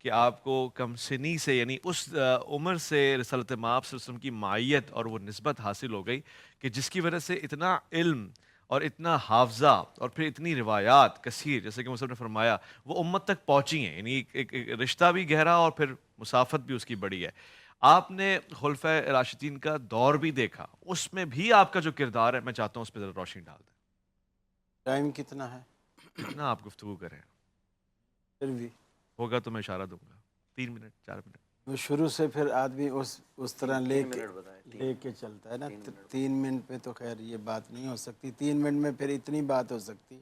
کہ آپ کو کم سنی سے یعنی اس عمر سے رسالت مآب صلی اللہ علیہ وسلم کی معیت اور وہ نسبت حاصل ہو گئی کہ جس کی وجہ سے اتنا علم اور اتنا حافظہ اور پھر اتنی روایات کثیر، جیسے کہ مصعب نے فرمایا، وہ امت تک پہنچی ہیں، یعنی ایک رشتہ بھی گہرا اور پھر مسافت بھی اس کی بڑی ہے۔ آپ نے خلفۂ راشدین کا دور بھی دیکھا، اس میں بھی آپ کا جو کردار ہے میں چاہتا ہوں اس پہ ذرا روشنی ڈال دیں۔ ٹائم کتنا ہے؟ کتنا آپ گفتگو کریں، پھر بھی ہوگا تو میں اشارہ دوں گا، 3 منٹ 4 منٹ۔ وہ شروع سے پھر آدمی اس طرح لے کے چلتا ہے نا، 3 منٹ پہ تو خیر یہ بات نہیں ہو سکتی۔ 3 منٹ میں پھر اتنی بات ہو سکتی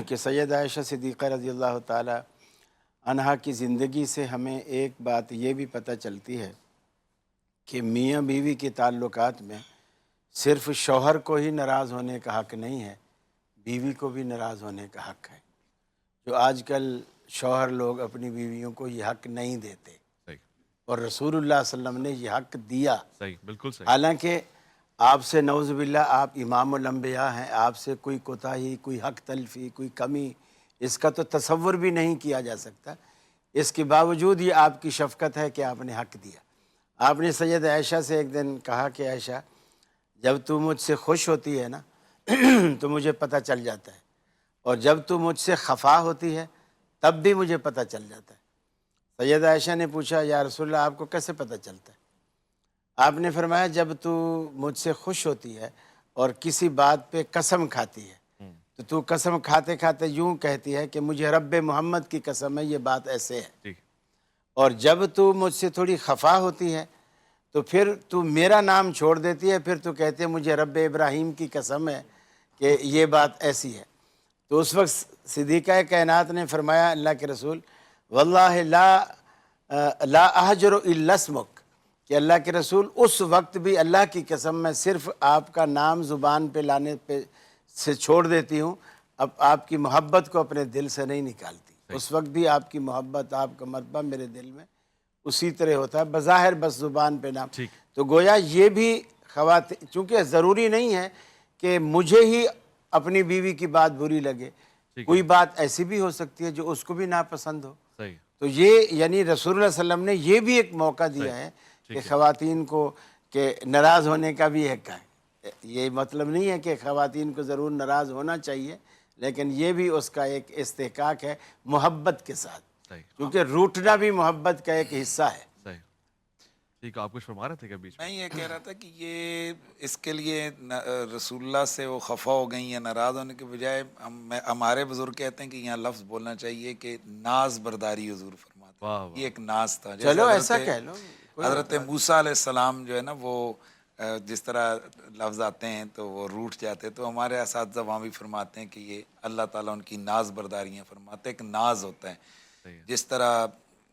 کہ سید عائشہ صدیقہ رضی اللہ تعالی عنہا کی زندگی سے ہمیں ایک بات یہ بھی پتہ چلتی ہے کہ میاں بیوی کے تعلقات میں صرف شوہر کو ہی ناراض ہونے کا حق نہیں ہے، بیوی کو بھی ناراض ہونے کا حق ہے۔ جو آج کل شوہر لوگ اپنی بیویوں کو یہ حق نہیں دیتے، اور رسول اللہ صلی اللہ علیہ وسلم نے یہ حق دیا۔ صحیح، بالکل صحیح۔ حالانکہ آپ سے نعوذ باللہ آپ امام الانبیاء ہیں، آپ سے کوئی کوتاہی، کوئی حق تلفی، کوئی کمی اس کا تو تصور بھی نہیں کیا جا سکتا، اس کے باوجود یہ آپ کی شفقت ہے کہ آپ نے حق دیا۔ آپ نے سید عائشہ سے ایک دن کہا کہ عائشہ جب تو مجھ سے خوش ہوتی ہے نا تو مجھے پتہ چل جاتا ہے، اور جب تو مجھ سے خفا ہوتی ہے تب بھی مجھے پتہ چل جاتا ہے۔ سید عائشہ نے پوچھا یا رسول اللہ آپ کو کیسے پتہ چلتا ہے؟ آپ نے فرمایا جب تو مجھ سے خوش ہوتی ہے اور کسی بات پہ قسم کھاتی ہے تو تو قسم کھاتے کھاتے یوں کہتی ہے کہ مجھے رب محمد کی قسم ہے یہ بات ایسے ہے، اور جب تو مجھ سے تھوڑی خفا ہوتی ہے تو پھر تو میرا نام چھوڑ دیتی ہے، پھر تو کہتے ہیں مجھے رب ابراہیم کی قسم ہے کہ یہ بات ایسی ہے۔ تو اس وقت صدیقہ کائنات نے فرمایا اللہ کے رسول واللہ لا احجر الا اسمک، کہ اللہ کے رسول اس وقت بھی اللہ کی قسم میں صرف آپ کا نام زبان پہ لانے پہ سے چھوڑ دیتی ہوں، اب آپ کی محبت کو اپنے دل سے نہیں نکالتی، اس وقت بھی آپ کی محبت، آپ کا مرتبہ میرے دل میں اسی طرح ہوتا ہے، بظاہر بس زبان پہ نام۔ تو گویا یہ بھی خواتین، چونکہ ضروری نہیں ہے کہ مجھے ہی اپنی بیوی کی بات بری لگے، کوئی بات ایسی بھی ہو سکتی ہے جو اس کو بھی ناپسند ہو۔ تو یہ یعنی رسول اللہ صلی اللہ علیہ وسلم نے یہ بھی ایک موقع دیا ہے کہ خواتین کو کہ ناراض ہونے کا بھی حق ہے۔ یہ مطلب نہیں ہے کہ خواتین کو ضرور ناراض ہونا چاہیے، لیکن یہ بھی اس کا ایک استحقاق ہے محبت کے ساتھ، کیونکہ روٹنا بھی محبت کا ایک حصہ ہے۔ ٹھیک، آپ کچھ فرما رہے تھے کیا بیچ میں؟ میں یہ کہہ رہا تھا کہ یہ اس کے لیے رسول اللہ سے وہ خفا ہو گئیں یا ناراض ہونے کے بجائے ہمارے بزرگ کہتے ہیں کہ یہاں لفظ بولنا چاہیے کہ ناز برداری حضور فرماتے ہیں، یہ ایک ناز تھا۔ چلو ایسا کہہ لو، حضرت موسیٰ علیہ السلام جو ہے نا وہ جس طرح لفظ آتے ہیں تو وہ روٹ جاتے، تو ہمارے اساتذہ وہاں بھی فرماتے ہیں کہ یہ اللہ تعالیٰ ان کی ناز برداریاں فرماتے ہیں۔ ایک ناز ہوتا ہے، جس طرح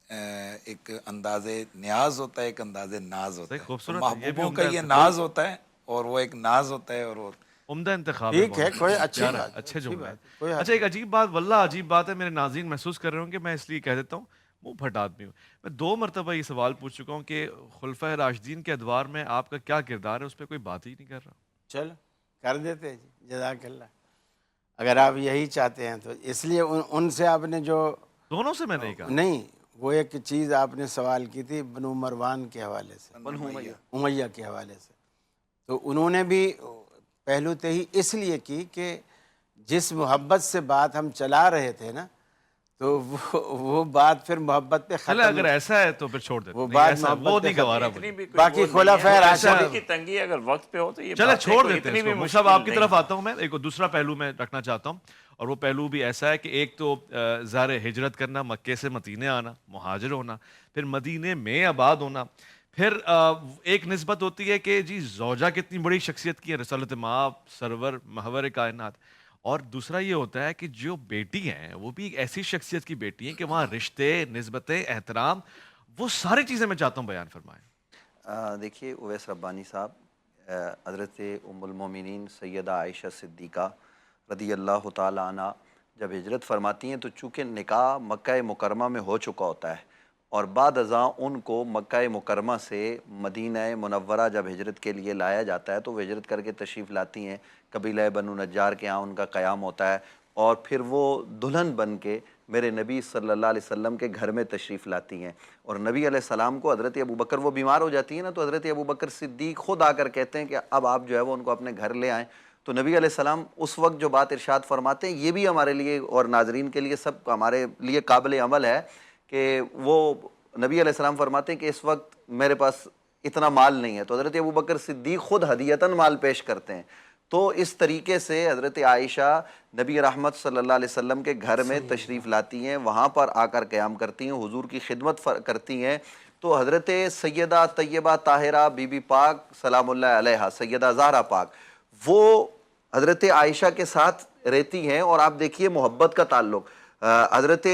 ایک انداز نیاز ہوتا ہے، ایک انداز ناز ہوتا ہے، محبوبوں کا یہ ناز ہوتا ہے اور وہ ایک ناز ہوتا ہے اور وہ عمدہ انتخاب ٹھیک ہے، بہت کوئی اچھی پیارا، بات، اچھے اچھی جملے بات، ہیں۔ کوئی حرج اچھا ایک عجیب بات، واللہ عجیب بات ہے، میرے ناظرین محسوس کر رہے ہوں کہ میں اس لیے کہہ دیتا ہوں، منہ پھٹ آدمی ہوں۔ میں 2 مرتبہ یہ سوال پوچھ چکا ہوں کہ خلفۂ راشدین کے ادوار میں آپ کا کیا کردار ہے، اس پہ کوئی بات ہی نہیں کر رہا۔ چلو کر دیتے ہیں جی، جزاک اللہ۔ اگر آپ یہی چاہتے ہیں تو اس لیے ان سے آپ نے جو دونوں سے میں نہیں کہا۔ نہیں، وہ ایک چیز آپ نے سوال کی تھی بنو مروان کے حوالے سے، امیہ کے حوالے سے، تو انہوں نے بھی پہلو تہی اس لیے کی کہ جس محبت سے بات ہم چلا رہے تھے نا، تو وہ بات پھر محبت پہ چلے ختم، اگر ایسا ہے تو پھر چھوڑ دیتے وہ ہیں، بات ایسا محبت وہ پہ نہیں گوارا ختم۔ مجھے۔ باقی خلفائے راشدین کی تنگی اگر وقت پہ ہو تو یہ چلے باتیں چھوڑ کوئی دیتے ہیں اتنی اس بھی کو۔ مصعب آپ کی مشکل طرف نہیں۔ آتا ہوں میں، ایک دوسرا پہلو میں رکھنا چاہتا ہوں، اور وہ پہلو بھی ایسا ہے کہ ایک تو ظاہر ہجرت کرنا، مکے سے مدینے آنا، مہاجر ہونا، پھر مدینے میں آباد ہونا، پھر ایک نسبت ہوتی ہے کہ جی زوجہ کتنی بڑی شخصیت کی ہے، رسالت مآب، سرور محور کائنات، اور دوسرا یہ ہوتا ہے کہ جو بیٹی ہیں وہ بھی ایک ایسی شخصیت کی بیٹی ہیں کہ وہاں رشتے، نسبتیں، احترام، وہ ساری چیزیں میں چاہتا ہوں بیان فرمائیں۔ دیکھیے اویس ربانی صاحب، حضرت ام المومنین سیدہ عائشہ صدیقہ رضی اللہ تعالیٰ عنہ جب ہجرت فرماتی ہیں تو چونکہ نکاح مکہ مکرمہ میں ہو چکا ہوتا ہے، اور بعد ازاں ان کو مکہ مکرمہ سے مدینہ منورہ جب ہجرت کے لیے لایا جاتا ہے تو وہ ہجرت کر کے تشریف لاتی ہیں، قبیلہ بنو نجار کے ہاں ان کا قیام ہوتا ہے، اور پھر وہ دلہن بن کے میرے نبی صلی اللہ علیہ وسلم کے گھر میں تشریف لاتی ہیں، اور نبی علیہ السلام کو حضرت ابوبکر، وہ بیمار ہو جاتی ہیں نا، تو حضرت ابوبکر صدیق خود آ کر کہتے ہیں کہ اب آپ جو ہے وہ ان کو اپنے گھر لے آئیں، تو نبی علیہ السلام اس وقت جو بات ارشاد فرماتے ہیں، یہ بھی ہمارے لیے اور ناظرین کے لیے سب ہمارے لیے قابل عمل ہے کہ وہ نبی علیہ السلام فرماتے ہیں کہ اس وقت میرے پاس اتنا مال نہیں ہے، تو حضرت ابوبکر صدیق خود ہدیتاً مال پیش کرتے ہیں۔ تو اس طریقے سے حضرت عائشہ نبی رحمت صلی اللہ علیہ وسلم کے گھر میں تشریف لاتی ہیں، وہاں پر آ کر قیام کرتی ہیں، حضور کی خدمت کرتی ہیں، تو حضرت سیدہ طیبہ طاہرہ بی بی پاک سلام اللہ علیہا، سیدہ زہرا پاک، وہ حضرت عائشہ کے ساتھ رہتی ہیں، اور آپ دیکھیے محبت کا تعلق، حضرت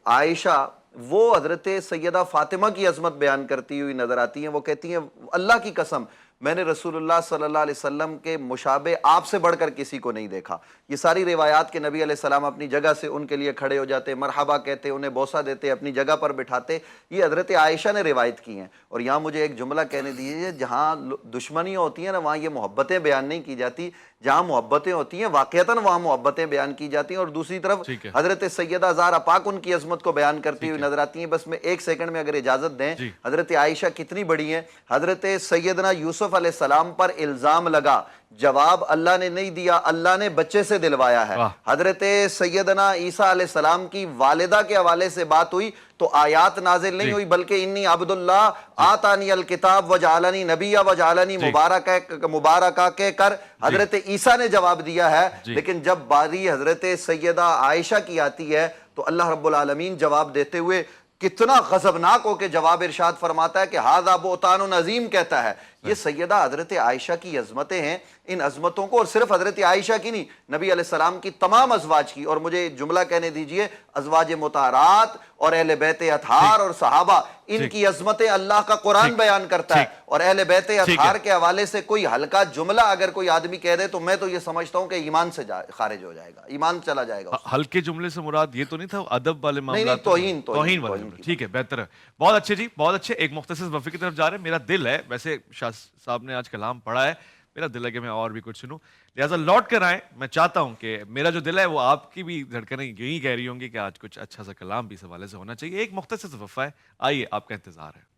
عائشہ وہ حضرت سیدہ فاطمہ کی عظمت بیان کرتی ہوئی نظر آتی ہیں، وہ کہتی ہیں اللہ کی قسم میں نے رسول اللہ صلی اللہ علیہ وسلم کے مشابہ آپ سے بڑھ کر کسی کو نہیں دیکھا۔ یہ ساری روایات کے نبی علیہ السلام اپنی جگہ سے ان کے لیے کھڑے ہو جاتے، مرحبا کہتے، انہیں بوسہ دیتے، اپنی جگہ پر بٹھاتے، یہ حضرت عائشہ نے روایت کی ہیں۔ اور یہاں مجھے ایک جملہ کہنے دیجیے، جہاں دشمنیاں ہوتی ہیں نا وہاں یہ محبتیں بیان نہیں کی جاتی، جہاں محبتیں ہوتی ہیں واقعتاً وہاں محبتیں بیان کی جاتی ہیں، اور دوسری طرف حضرت سیدہ زہرا پاک ان کی عظمت کو بیان کرتی ہوئی نظر آتی ہیں۔ بس میں ایک سیکنڈ میں اگر اجازت دیں، حضرت عائشہ کتنی بڑی ہیں، حضرت سیدنا یوسف علیہ السلام پر الزام لگا، جواب اللہ نے نہیں دیا، اللہ نے بچے سے دلوایا ہے۔ حضرت سیدنا عیسیٰ علیہ السلام کی والدہ کے حوالے سے بات ہوئی تو آیات نازل نہیں ہوئی، بلکہ انی عبداللہ آتانی الکتاب وجعلنی نبیہ وجعلنی مبارکہ کہہ کر حضرت عیسیٰ نے جواب دیا ہے، لیکن جب باری حضرت سیدہ عائشہ کی آتی ہے تو اللہ رب العالمین جواب دیتے ہوئے کتنا غضبناک ہو کے جواب ارشاد فرماتا ہے کہ ھذا بہتان عظیم کہتا ہے۔ یہ سیدہ حضرت عائشہ کی عظمتیں ہیں، ان عظمتوں کو، اور صرف حضرت عائشہ کی نہیں، نبی علیہ السلام کی تمام ازواج کی، اور مجھے جملہ کہنے دیجئے، ازواج مطہرات اور اہل بیت اطہار اور صحابہ، ان کی عظمتیں اللہ کا قرآن بیان کرتا ہے، اور اہل بیت اطہار کے حوالے سے کوئی ہلکا جملہ اگر کوئی آدمی کہہ دے تو میں تو یہ سمجھتا ہوں کہ ایمان سے خارج ہو جائے گا، ایمان چلا جائے گا۔ ہلکے جملے سے مراد یہ تو نہیں تھا ادب والے معاملات؟ توہین والے، ٹھیک ہے، بہتر ہے، بہت اچھے جی، بہت اچھے۔ ایک مختصر وقفے کی طرف جا رہے ہیں، میرا دل ہے، ویسے شاہ صاحب نے آج کلام پڑھا ہے، میرا دل ہے کہ میں اور بھی کچھ سنوں، لہٰذا لوٹ کر آئیں۔ میں چاہتا ہوں کہ میرا جو دل ہے وہ آپ کی بھی دھڑکنیں یہی کہہ رہی ہوں گی کہ آج کچھ اچھا سا کلام بھی اس حوالے سے ہونا چاہیے۔ ایک مختصر وقفہ ہے، آئیے، آپ کا انتظار ہے۔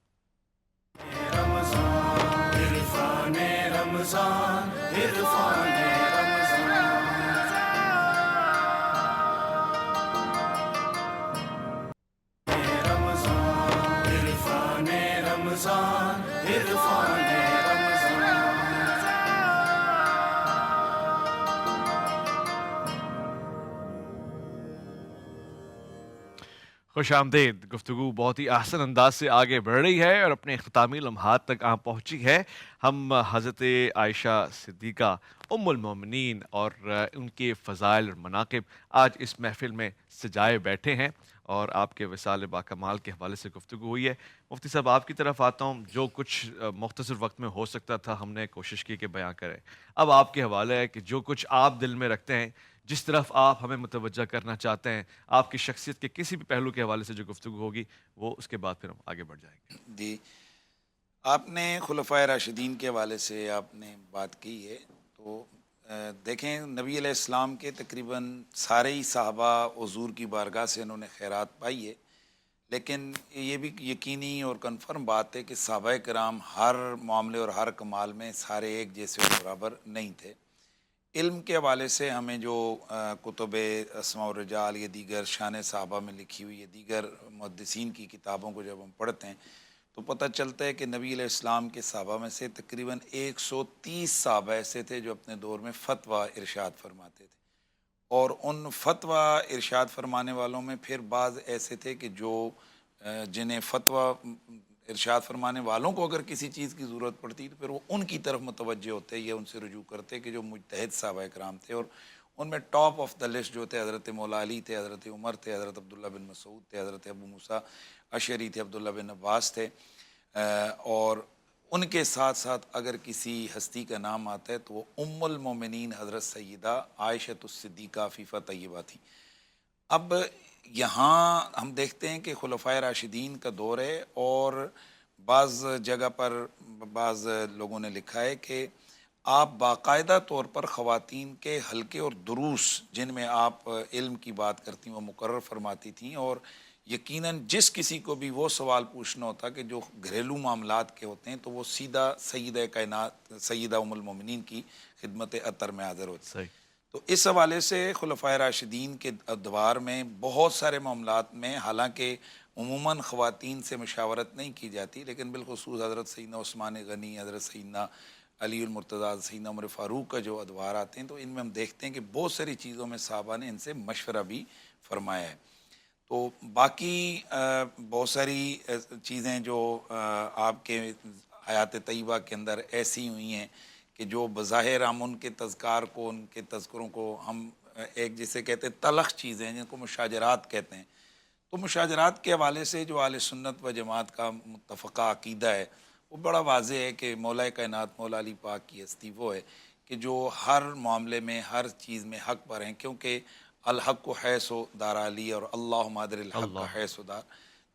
عرفان رمضان، عرفان رمضان، عرفان خوش آمدید۔ گفتگو بہت ہی احسن انداز سے آگے بڑھ رہی ہے اور اپنے اختتامی لمحات تک پہنچی ہے۔ ہم حضرت عائشہ صدیقہ ام المومنین اور ان کے فضائل اور مناقب آج اس محفل میں سجائے بیٹھے ہیں اور آپ کے وصال باکمال کے حوالے سے گفتگو ہوئی ہے۔ مفتی صاحب آپ کی طرف آتا ہوں، جو کچھ مختصر وقت میں ہو سکتا تھا ہم نے کوشش کی کہ بیان کریں۔ اب آپ کے حوالے ہے کہ جو کچھ آپ دل میں رکھتے ہیں، جس طرف آپ ہمیں متوجہ کرنا چاہتے ہیں، آپ کی شخصیت کے کسی بھی پہلو کے حوالے سے جو گفتگو ہوگی وہ اس کے بعد پھر ہم آگے بڑھ جائیں گے۔ جی، آپ نے خلفائے راشدین کے حوالے سے آپ نے بات کی ہے، تو دیکھیں نبی علیہ السلام کے تقریباً سارے ہی صحابہ حضور کی بارگاہ سے انہوں نے خیرات پائی ہے، لیکن یہ بھی یقینی اور کنفرم بات ہے کہ صحابہ کرام ہر معاملے اور ہر کمال میں سارے ایک جیسے اور برابر نہیں تھے۔ علم کے حوالے سے ہمیں جو کتب اسماء الرجال یا دیگر شان صحابہ میں لکھی ہوئی ہے، دیگر محدثین کی کتابوں کو جب ہم پڑھتے ہیں تو پتہ چلتا ہے کہ نبی علیہ السلام کے صحابہ میں سے تقریباً 130 صحابہ ایسے تھے جو اپنے دور میں فتویٰ ارشاد فرماتے تھے، اور ان فتویٰ ارشاد فرمانے والوں میں پھر بعض ایسے تھے کہ جو جنہیں فتویٰ ارشاد فرمانے والوں کو اگر کسی چیز کی ضرورت پڑتی تو پھر وہ ان کی طرف متوجہ ہوتے یا ان سے رجوع کرتے کہ جو مجتہد صحابہ کرام تھے، اور ان میں ٹاپ آف دا لسٹ جو تھے حضرت مولا علی تھے، حضرت عمر تھے، حضرت عبداللہ بن مسعود تھے، حضرت ابو موسیٰ اشعری تھے، عبداللہ بن عباس تھے، اور ان کے ساتھ ساتھ اگر کسی ہستی کا نام آتا ہے تو وہ ام المومنین حضرت سیدہ عائشہ الصدیقہ عفیفہ طیبہ تھی۔ اب یہاں ہم دیکھتے ہیں کہ خلفائے راشدین کا دور ہے، اور بعض جگہ پر بعض لوگوں نے لکھا ہے کہ آپ باقاعدہ طور پر خواتین کے حلقے اور دروس جن میں آپ علم کی بات کرتی ہیں وہ مقرر فرماتی تھیں، اور یقیناً جس کسی کو بھی وہ سوال پوچھنا ہوتا کہ جو گھریلو معاملات کے ہوتے ہیں تو وہ سیدھا سیدہ کائنات سیدہ ام المومنین کی خدمت اطہر میں حاضر ہوتی۔ صحیح۔ تو اس حوالے سے خلفائے راشدین کے ادوار میں بہت سارے معاملات میں حالانکہ عموماً خواتین سے مشاورت نہیں کی جاتی، لیکن بالخصوص حضرت سیدنا عثمان غنی، حضرت سیدنا علی المرتضیٰ، سیدنا عمر فاروق کا جو ادوار آتے ہیں تو ان میں ہم دیکھتے ہیں کہ بہت ساری چیزوں میں صحابہ نے ان سے مشورہ بھی فرمایا ہے۔ تو باقی بہت ساری چیزیں جو آپ کے حیات طیبہ کے اندر ایسی ہوئی ہیں کہ جو بظاہر ہم ان کے تذکار کو، ان کے تذکروں کو ہم ایک جسے کہتے ہیں تلخ چیزیں جن کو مشاجرات کہتے ہیں، تو مشاجرات کے حوالے سے جو اہل سنت و جماعت کا متفقہ عقیدہ ہے وہ بڑا واضح ہے کہ مولا کائنات مولا علی پاک کی ہستی وہ ہے کہ جو ہر معاملے میں ہر چیز میں حق پر ہیں، کیونکہ الحق حیث دار علی اور اللہ مادر الحق حیث دار،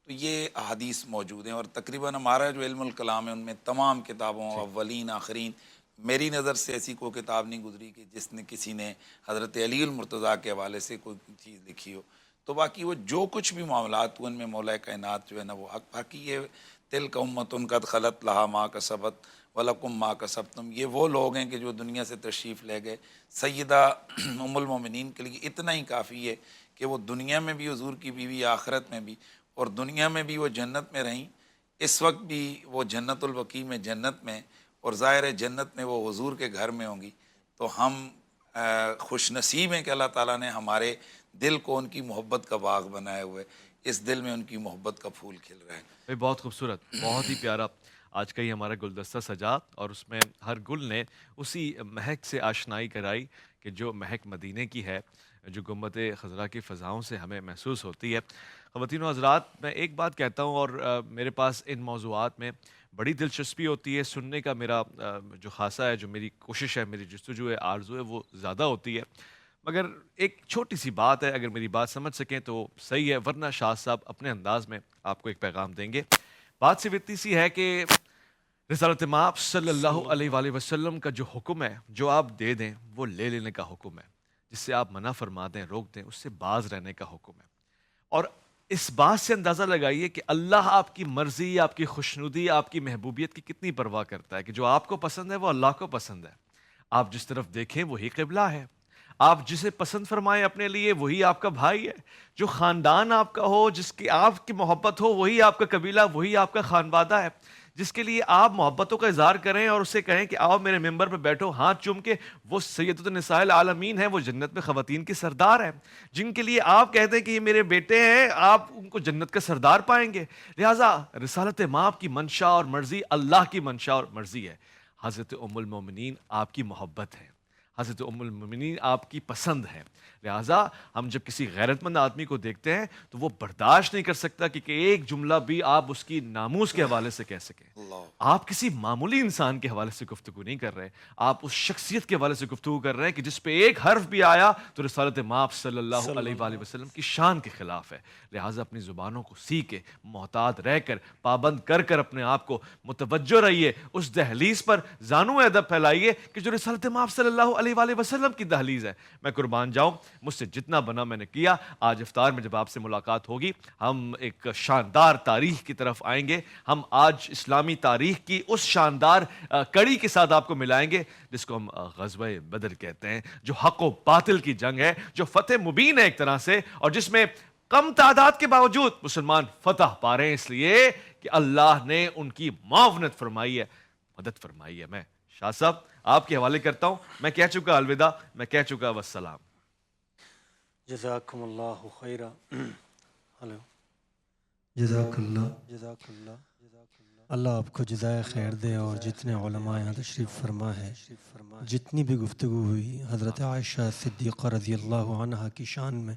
تو یہ احادیث موجود ہیں، اور تقریباً ہمارا جو علم الکلام ہے ان میں تمام کتابوں اولین آخرین میری نظر سے ایسی کوئی کتاب نہیں گزری کہ جس نے کسی نے حضرت علی المرتضیٰ کے حوالے سے کوئی چیز لکھی ہو۔ تو باقی وہ جو کچھ بھی معاملات ہوئے ان میں مولا کائنات جو ہے نا وہ حق، باقی یہ تلک امۃ قد خلت لہا ما کسبت ولکم ما کسبتم، یہ وہ لوگ ہیں کہ جو دنیا سے تشریف لے گئے۔ سیدہ ام المومنین کے لیے اتنا ہی کافی ہے کہ وہ دنیا میں بھی حضور کی بیوی، آخرت میں بھی، اور دنیا میں بھی وہ جنت میں رہیں، اس وقت بھی وہ جنت البقیع میں جنت میں، اور ظاہر ہے جنت میں وہ حضور کے گھر میں ہوں گی۔ تو ہم خوش نصیب ہیں کہ اللہ تعالیٰ نے ہمارے دل کو ان کی محبت کا باغ بنائے ہوئے، اس دل میں ان کی محبت کا پھول کھل رہا ہے۔ بہت خوبصورت، بہت ہی پیارا آج کا یہ ہمارا گلدستہ سجا، اور اس میں ہر گل نے اسی مہک سے آشنائی کرائی کہ جو مہک مدینے کی ہے، جو گنبد خضرا کی فضاؤں سے ہمیں محسوس ہوتی ہے۔ خواتین و حضرات، میں ایک بات کہتا ہوں، اور میرے پاس ان موضوعات میں بڑی دلچسپی ہوتی ہے، سننے کا میرا جو خاصہ ہے، جو میری کوشش ہے، میری جستجو ہے، آرزو ہے، وہ زیادہ ہوتی ہے، مگر ایک چھوٹی سی بات ہے، اگر میری بات سمجھ سکیں تو صحیح ہے، ورنہ شاہ صاحب اپنے انداز میں آپ کو ایک پیغام دیں گے۔ بات صرف اتنی سی ہے کہ رسالت مآب صلی اللہ علیہ وآلہ وسلم کا جو حکم ہے، جو آپ دے دیں وہ لے لینے کا حکم ہے، جس سے آپ منع فرما دیں، روک دیں، اس سے باز رہنے کا حکم ہے۔ اور اس بات سے اندازہ لگائیے کہ اللہ آپ کی مرضی، آپ کی خوشنودی، آپ کی محبوبیت کی کتنی پرواہ کرتا ہے، کہ جو آپ کو پسند ہے وہ اللہ کو پسند ہے، آپ جس طرف دیکھیں وہی قبلہ ہے، آپ جسے پسند فرمائیں اپنے لیے وہی آپ کا بھائی ہے، جو خاندان آپ کا ہو، جس کی آپ کی محبت ہو وہی آپ کا قبیلہ، وہی آپ کا خانوادہ ہے، جس کے لیے آپ محبتوں کا اظہار کریں اور اسے کہیں کہ آؤ میرے ممبر پہ بیٹھو ہاتھ چوم کے، وہ سیدۃ النساء العالمین ہے، وہ جنت میں خواتین کی سردار ہے، جن کے لیے آپ کہتے ہیں کہ یہ میرے بیٹے ہیں، آپ ان کو جنت کا سردار پائیں گے۔ لہٰذا رسالت مآب کی منشا اور مرضی اللہ کی منشا اور مرضی ہے۔ حضرت ام المومنین آپ کی محبت ہے، حضرت ام المومنین آپ کی پسند ہے، لہٰذا ہم جب کسی غیرت مند آدمی کو دیکھتے ہیں تو وہ برداشت نہیں کر سکتا کہ ایک جملہ بھی آپ اس کی ناموس کے حوالے سے کہہ سکیں۔ آپ کسی معمولی انسان کے حوالے سے گفتگو نہیں کر رہے، آپ اس شخصیت کے حوالے سے گفتگو کر رہے ہیں کہ جس پہ ایک حرف بھی آیا تو رسالت مآب صلی اللہ علیہ وآلہ وسلم کی شان کے خلاف ہے۔ لہٰذا اپنی زبانوں کو سیکھے، محتاط رہ کر، پابند کر کر اپنے آپ کو متوجہ رہیے اس دہلیز پر، زانو ادب پھیلائیے کہ جو رسالت مآب صلی اللہ علیہ وآلہ وسلم کی دہلیز ہے۔ میں قربان جاؤں، مجھ سے جتنا بنا میں نے کیا۔ آج افطار میں جب آپ سے ملاقات ہوگی ہم ایک شاندار تاریخ کی طرف آئیں گے، ہم آج اسلامی تاریخ کی اس شاندار کڑی کے ساتھ آپ کو ملائیں گے جس کو ہم غزوہ بدر کہتے ہیں، جو حق و باطل کی جنگ ہے، جو فتح مبین ہے ایک طرح سے، اور جس میں کم تعداد کے باوجود مسلمان فتح پا رہے ہیں اس لیے کہ اللہ نے ان کی معاونت فرمائی ہے، مدد فرمائی ہے۔ میں شاہ صاحب آپ کے حوالے کرتا ہوں، میں کہہ چکا الوداع، میں کہہ چکا والسلام۔ جزاکم اللہ خیرہ۔ ہلو، جزاک اللہ، اللہ آپ کو جزائے خیر دے، اور جتنے علماء یہاں تشریف فرما ہے، جتنی بھی گفتگو ہوئی حضرت عائشہ صدیقہ رضی اللہ عنہا کی شان میں،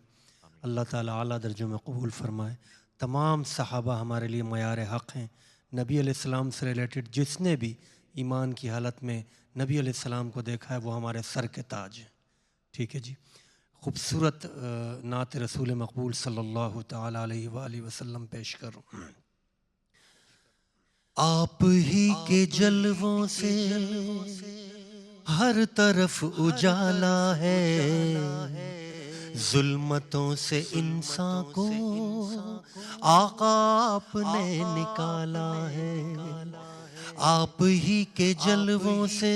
اللہ تعالیٰ اعلیٰ درجوں میں قبول فرمائے۔ تمام صحابہ ہمارے لیے معیار حق ہیں۔ نبی علیہ السلام سے ریلیٹڈ جس نے بھی ایمان کی حالت میں نبی علیہ السلام کو دیکھا ہے وہ ہمارے سر کے تاج ہیں۔ ٹھیک ہے جی، خوبصورت نعت رسول مقبول صلی اللہ تعالیٰ علیہ وآلہ وسلم پیش کروں۔ آپ ہی کے جلووں سے ہر طرف اجالا ہے، ظلمتوں سے انسان کو آقا آپ نے نکالا ہے۔ آپ ہی کے جلووں سے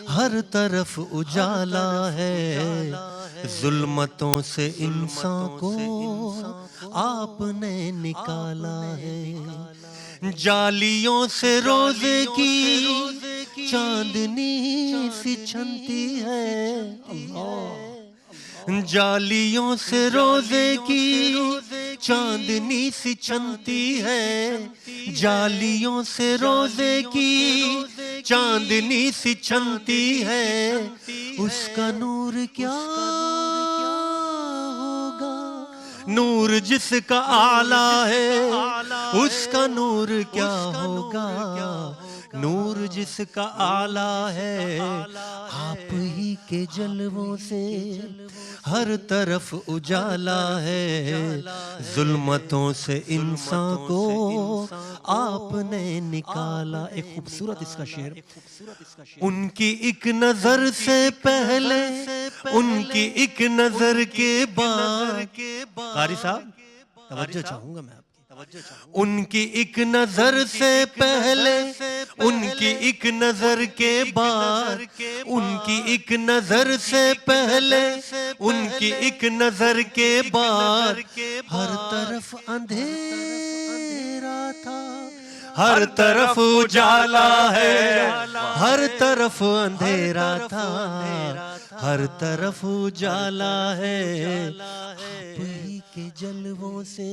ہر طرف اجالا ہے، ظلمتوں سے انسان کو آپ نے نکالا ہے۔ جالیوں سے روزے کی چاندنی سی چھنتی ہے، جالیوں سے روزے کی چاندنی سی چھنتی ہے، جالیوں سے روزے کی چاندنی سی چھنتی ہے، اس کا نور کیا ہوگا، نور جس کا اعلیٰ ہے اس کا نور کیا ہوگا، نور جس کا اعلیٰ ہے۔ آپ ہی کے جلووں سے ہر طرف اجالا ہے، ظلمتوں سے انسان کو آپ نے نکالا۔ ایک خوبصورت اس کا شعر، ان کی ایک نظر سے پہلے، ان کی ایک نظر کے بعد، قاری صاحب توجہ چاہوں گا میں آپ کی، ان کی ایک نظر سے پہلے، ان کی ایک نظر کے بعد، ان کی ایک نظر سے پہلے، ان کی ایک نظر کے بعد، ہر طرف اندھیرا تھا، ہر طرف اجالا ہے، ہر طرف اندھیرا تھا، ہر طرف اجالا ہے۔ آپ ہی کے جلووں سے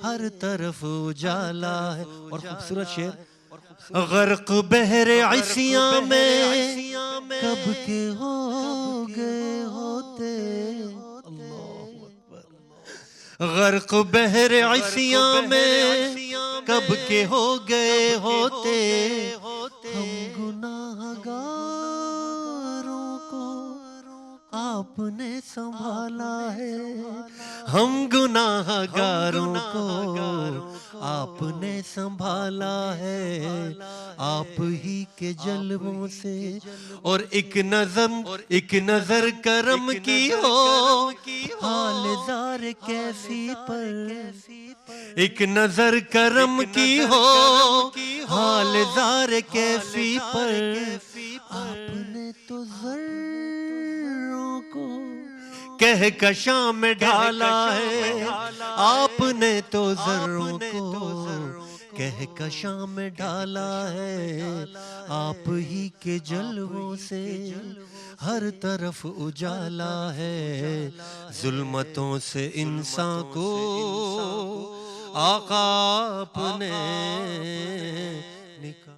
ہر طرف اجالا ہے۔ اور خوبصورت شعر، غرق بحر عصیاں میں کب کے ہو گئے ہوتے، غرق بحر عصیاں میں کب کے ہو گئے ہوتے، ہم گناہ گاروں کو آپ نے سنبھالا ہے، ہم گناہ گاروں کو آپ نے سنبھالا ہے۔ آپ ہی کے جلووں سے، اور ایک نظر کرم کی ہو حال زار کیفی پر، ایک نظر کرم کی ہو حال زار کیفی پر، آپ نے تو ذروں کو کہکشاں میں ڈھالا ہے، آپ نے تو ذروں کو کہکشاں میں ڈھالا ہے۔ آپ ہی کے جلووں سے ہر طرف اجالا ہے، ظلمتوں سے انسان کو آقا آپ نے